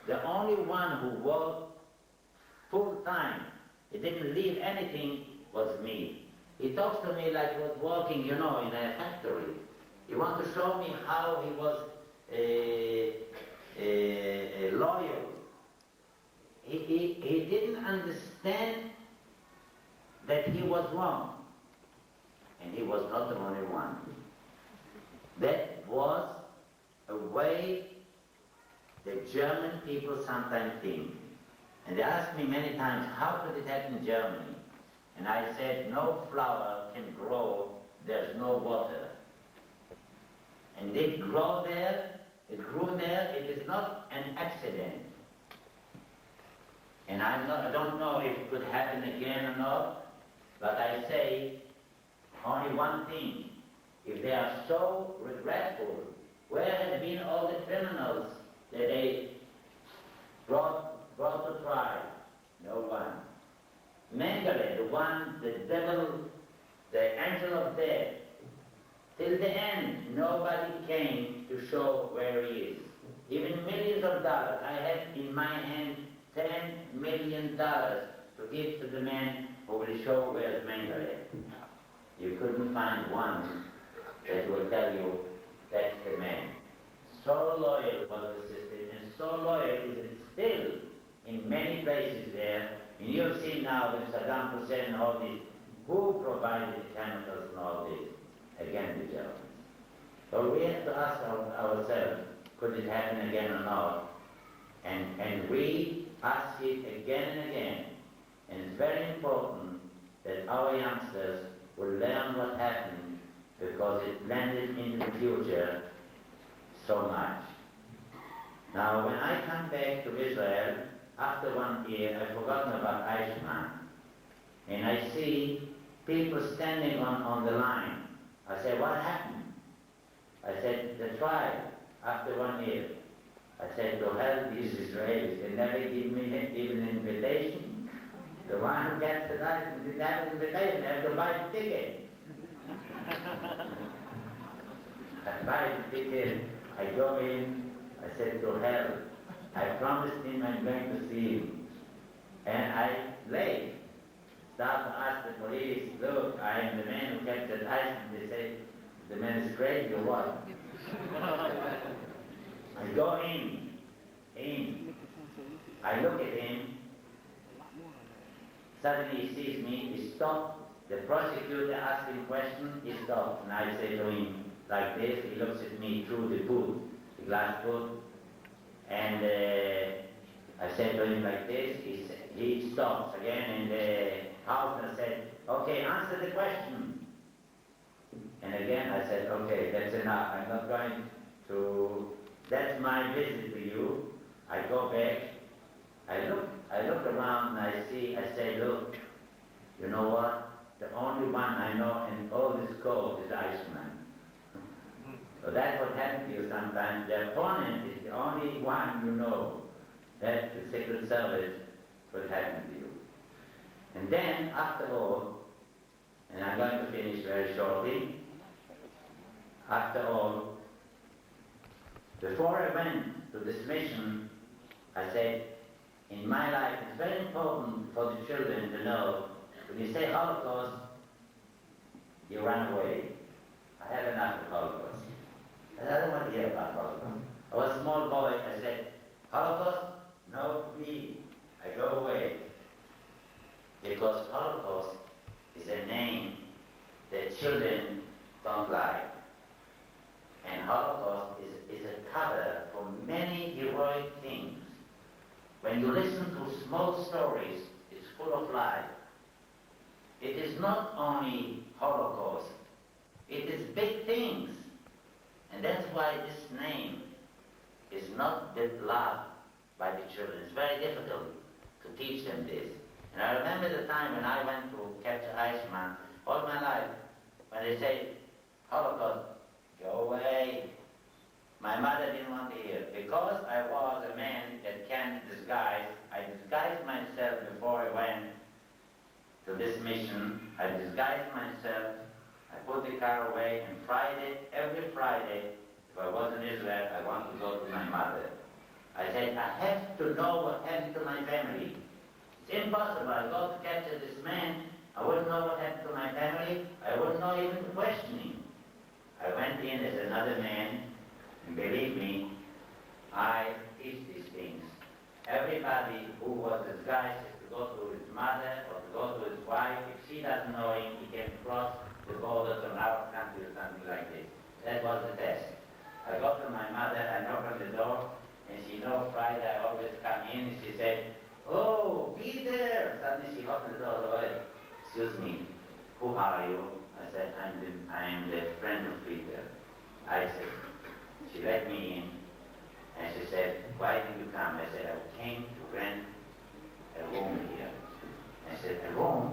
the only one who worked full time, he didn't leave anything, was me. He talks to me like he was working, you know, in a factory. He wants to show me how he was loyal. He didn't understand that he was wrong. And he was not the only one. That was a way the German people sometimes think. And they asked me many times, how could it happen in Germany? And I said, no flower can grow, there's no water. And it grew there, it is not an accident. And I don't know if it could happen again or not, but I say only one thing. If they are so regretful, where have been all the criminals that they brought to trial? No one. Mengele, the devil, the angel of death, till the end, nobody came to show where he is. Even millions of dollars. I had in my hand $10 million to give to the man who will show where's Mengele. You couldn't find one that will tell you that's the man. So loyal was the system, and so loyal is it still in many places there. And you've seen now with Saddam Hussein and all this, who provided the chemicals and all this? Again, the Germans. So we have to ask ourselves, could it happen again or not? And we ask it again and again. And it's very important that our youngsters will learn what happened, because it blended into the future so much. Now, when I come back to Israel, after 1 year, I've forgotten about Eichmann. And I see people standing on the line. I said, what happened? I said, the trial, after 1 year. I said, to help these Israelis. They never give me even an invitation. The one who gets the license didn't have an invitation. They have to buy a ticket. I buy the ticket. I go in. I said, to hell. I promised him I'm going to see him. And I late. Start to ask the police, look, I am the man who captured Eichmann. They say, the man is crazy or what? I go in. I look at him. Suddenly he sees me, he stopped. The prosecutor asked him a question, he stopped. And I say to him like this, he looks at me through the booth, the glass booth. And I said to him like this, he stops again, and Hausner said, okay, answer the question. And again I said, okay, that's enough. I'm not going to, that's my visit to you. I go back, I look around and I say, look, you know what? The only one I know in all this court is Eichmann. So that's what happens to you sometimes. The opponent is the only one you know. That's the Secret Service what happens to you. And then, after all, and I'm going to finish very shortly, after all, before I went to this mission, I said, in my life, it's very important for the children to know, when you say Holocaust, you run away. I have enough of Holocaust. I don't want to hear about Holocaust. I was a small boy, I said, Holocaust? No, please. I go away. Because Holocaust is a name that children don't like. And Holocaust is a cover for many heroic things. When you listen to small stories, it's full of life. It is not only Holocaust, it is big things. And that's why this name is not beloved by the children. It's very difficult to teach them this. And I remember the time when I went to capture Eichmann, all my life, when they say, Holocaust, go away. My mother didn't want to hear. Because I was a man that can disguise, I disguised myself before I went to this mission. I disguised myself. I put the car away, and every Friday, if I was in Israel, I want to go to my mother. I said, I have to know what happened to my family. It's impossible. I go to capture this man, I wouldn't know what happened to my family, I wouldn't know even the questioning. I went in as another man, and believe me, said, "Oh, Peter!" Suddenly she opened the door. "Oh, excuse me, who are you?" I said, I am the friend of Peter. I said, she let me in, and she said, "Why did you come?" I said, "I came to rent a room here." I said, "A room?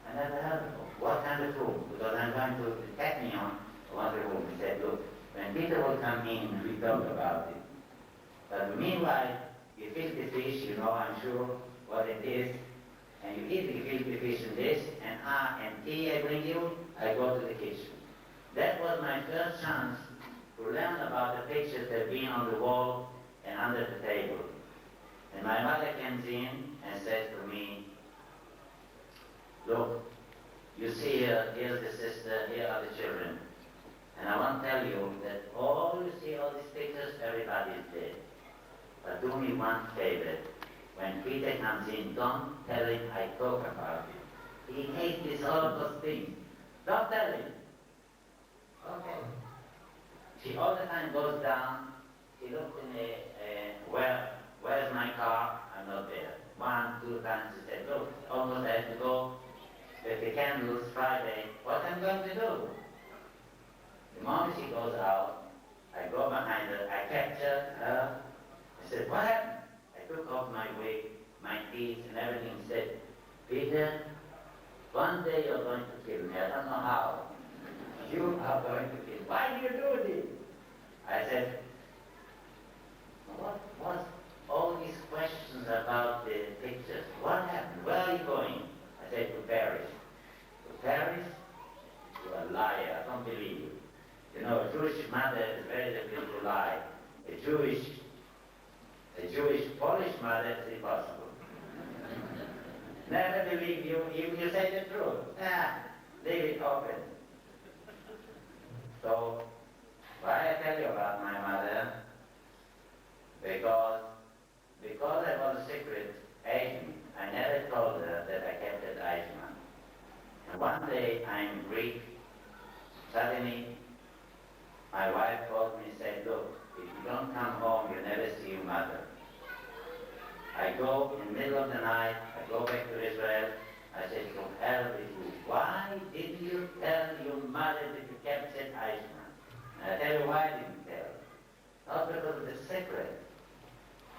I never heard of it. What kind of room? Because I'm going to the Technion, I want a room." He said, "Look, when Peter will come in, we talk about it. But meanwhile, you filthy fish, you know, I'm sure what it is, and you eat the filthy fish in this, and tea I bring you, I go to the kitchen." That was my first chance to learn about the pictures that have been on the wall and under the table. And my mother comes in and says to me, "Look, you see here, here's the sister, here are the children. And I want to tell you that all you see, all these pictures, everybody is dead. But do me one favor. When Peter comes in, don't tell him I talk about it. He hates these horrible things. Don't tell him." Okay. She all the time goes down. She looks in where's my car? I'm not there. 1, 2 times she said, "Look, almost I have to go with the candles Friday. What I'm going to do?" The moment she goes out, I go behind her, I capture her. I said, "What happened?" I took off my wig, my teeth, and everything. He said, "Peter, one day you're going to kill me. I don't know how. You are going to kill me. Why do you do this?" I said, "What was all these questions about the pictures? What happened? Where are you going?" I said, "To Paris." "To Paris? You're a liar. I don't believe you. You know, a Jewish mother is very difficult to lie. A Jewish Polish mother is impossible. Never believe you, even you say the truth. Leave it open." So, why I tell you about my mother? Because I was a secret agent, I never told her that I kept at Eichmann. And one day I'm Greek, suddenly my wife called me and said, "Look, if you don't come home, you'll never see your mother." I go in the middle of the night, I go back to Israel, I said, "To hell with you. Why didn't you tell your mother that you kept at Eichmann?" And I tell you why I didn't tell. Not because of the secret.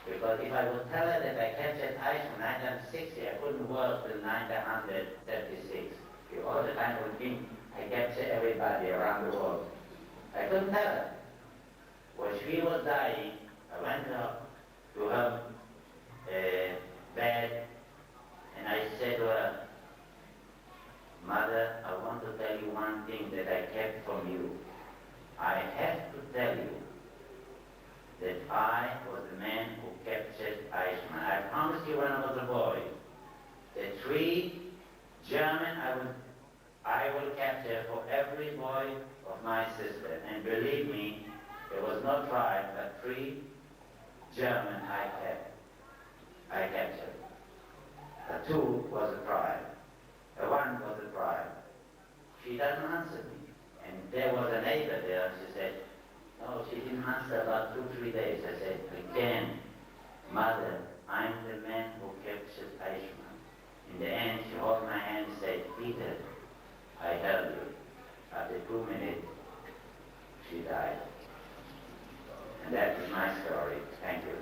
Because if I would tell her that I kept at Eichmann 1960, I couldn't work till 1976. You all the time would think I kept everybody around the world. I couldn't tell her. When she was dying, I went up to her bed and I said to her, "Mother, I want to tell you one thing that I kept from you. I have to tell you that I was the man who captured Eichmann. I promised you when I was a boy that 3 German I will capture for every boy of my sister. And believe me, there was no trial, but 3 German I captured. 2 was a trial. 1 was a trial." She doesn't answer me. And there was a neighbor there, she said, "No, she didn't answer about 2-3 days." I said, "Again, Mother, I'm the man who captured Eichmann." In the end, she held my hand and said, "Peter, I heard you." After 2 minutes, she died. And that is my story. Thank you.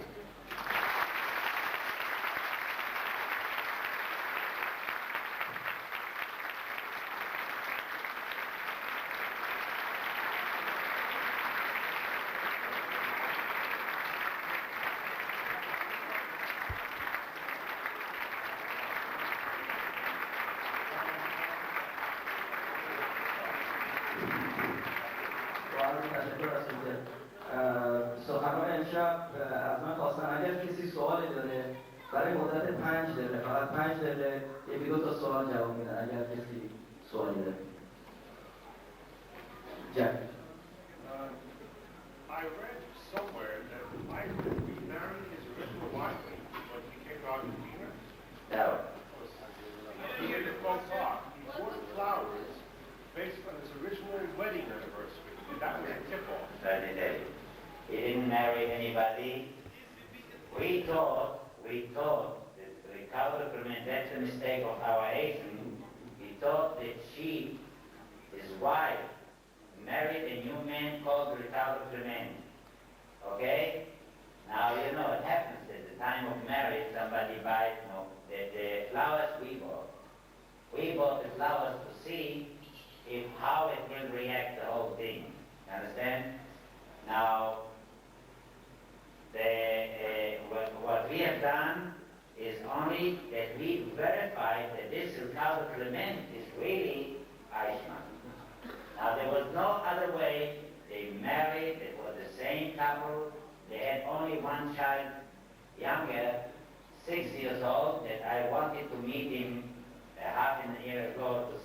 سخنان امشب از من خواستن اگر کسی سوالی داره برای مدت 5 دقیقه، فقط 5 دقیقه 1-2 تا سوال جواب میدن اگر کسی سوالی داره. Jack. I read somewhere that Myc remarried his original wife when he came to Argentina. No. He had a close talk. He bought flowers based on his original wedding anniversary. And that was a tip-off. He didn't marry anybody. We thought we thought that recovery from it, that's a mistake of our Asian. We thought that she, his wife, married a new man called recovery from it. Okay? Now, you know, it happens at the time of marriage, somebody buys, the flowers we bought. We bought the flowers to see how it will react, the whole thing. Understand? Now, what we have done is only that we verified that this recovered Clement is really Eichmann. Now, there was no other way. They married, it was the same couple. They had only one child, younger, 6 years old, that I wanted to meet him half a year ago to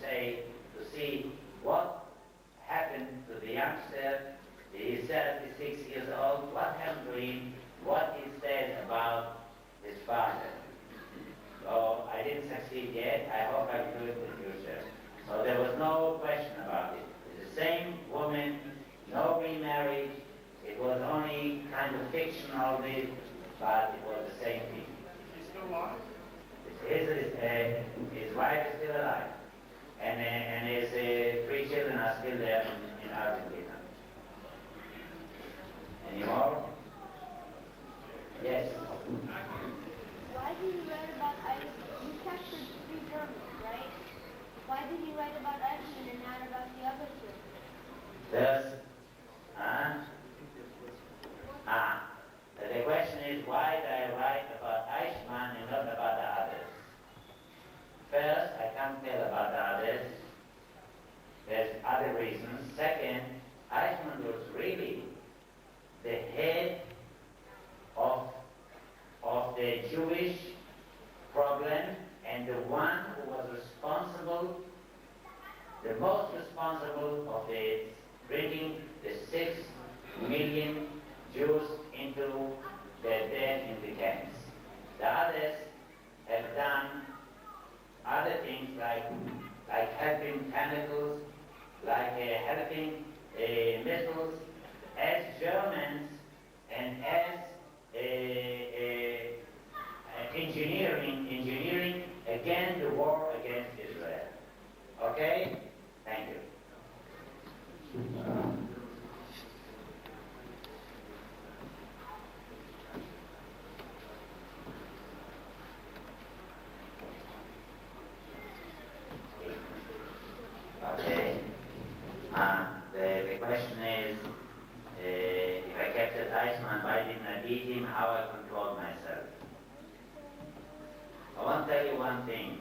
see what happened to the youngster. He's 76 years old. What happened to him? What he said about his father. So I didn't succeed yet. I hope I will do it in the future. So there was no question about it. It's the same woman, no remarriage. It was only kind of fictional, but it was the same thing. He's still alive? His wife is still alive. And his 3 children are still there in Argentina. Any more? Yes. Why did you write about Eichmann? You captured 3 Germans, right? Why did you write about Eichmann and not about the other 2? The question is, why did I write about Eichmann and not about the others? First, I can't tell about the others. There's other reasons. Second, Eichmann was really the head of the Jewish problem and the one who was responsible, the most responsible of the bringing the 6 million Jews into their death in the camps. The others have done other things like helping chemicals, like helping missiles, as Germans and as engineering against the war against Israel. Okay? Thank you. Okay. The question is, if I captured Eichmann, why didn't I beat him? How I controlled myself? I want to tell you one thing.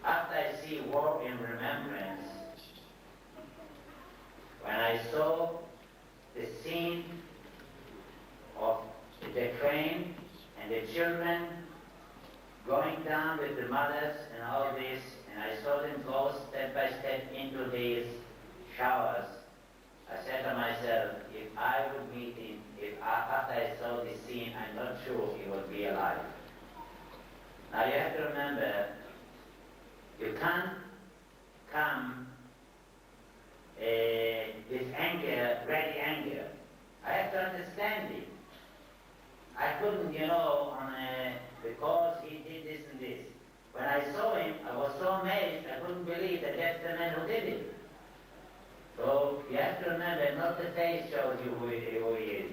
After I see War in Remembrance, when I saw the scene of the train and the children going down with the mothers and all this, and I saw them go step by step into these showers, I said to myself, if I would meet him, after I saw this scene, I'm not sure he would be alive. Now you have to remember, you can't come with anger, ready anger. I have to understand it. I couldn't, because he did this and this. When I saw him, I was so amazed, I couldn't believe that that's the man who did it. So you have to remember, not the face shows you who he is,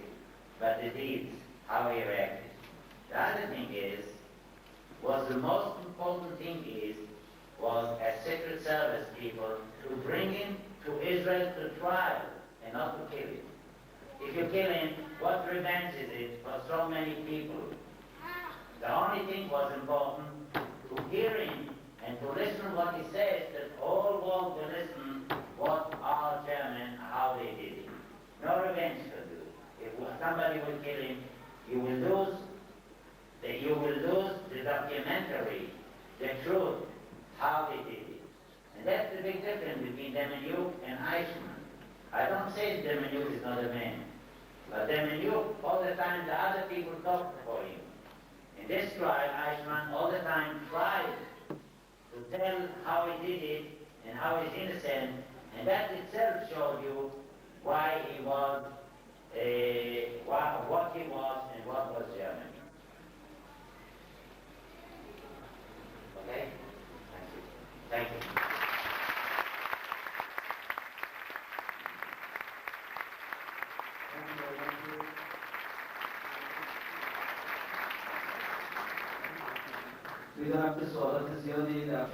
but the deeds, how he reacted. The other thing is, the most important thing was as Secret Service people to bring him to Israel to trial and not to kill him. If you kill him, what revenge is it for so many people? The only thing was important to hear him and to listen what he says, that all world will listen what our chairman, how they did it. No revenge could do. If somebody will kill him, you will lose the documentary, the truth, how they did it. And that's the big difference between Myc and Eichmann. I don't say Myc is not a man, but Myc, all the time the other people talked for him. In this trial, Eichmann all the time tried to tell how he did it and how he's innocent, and that itself showed you why he was, what he was and what was Germany. میدونم که سوالات زیادی در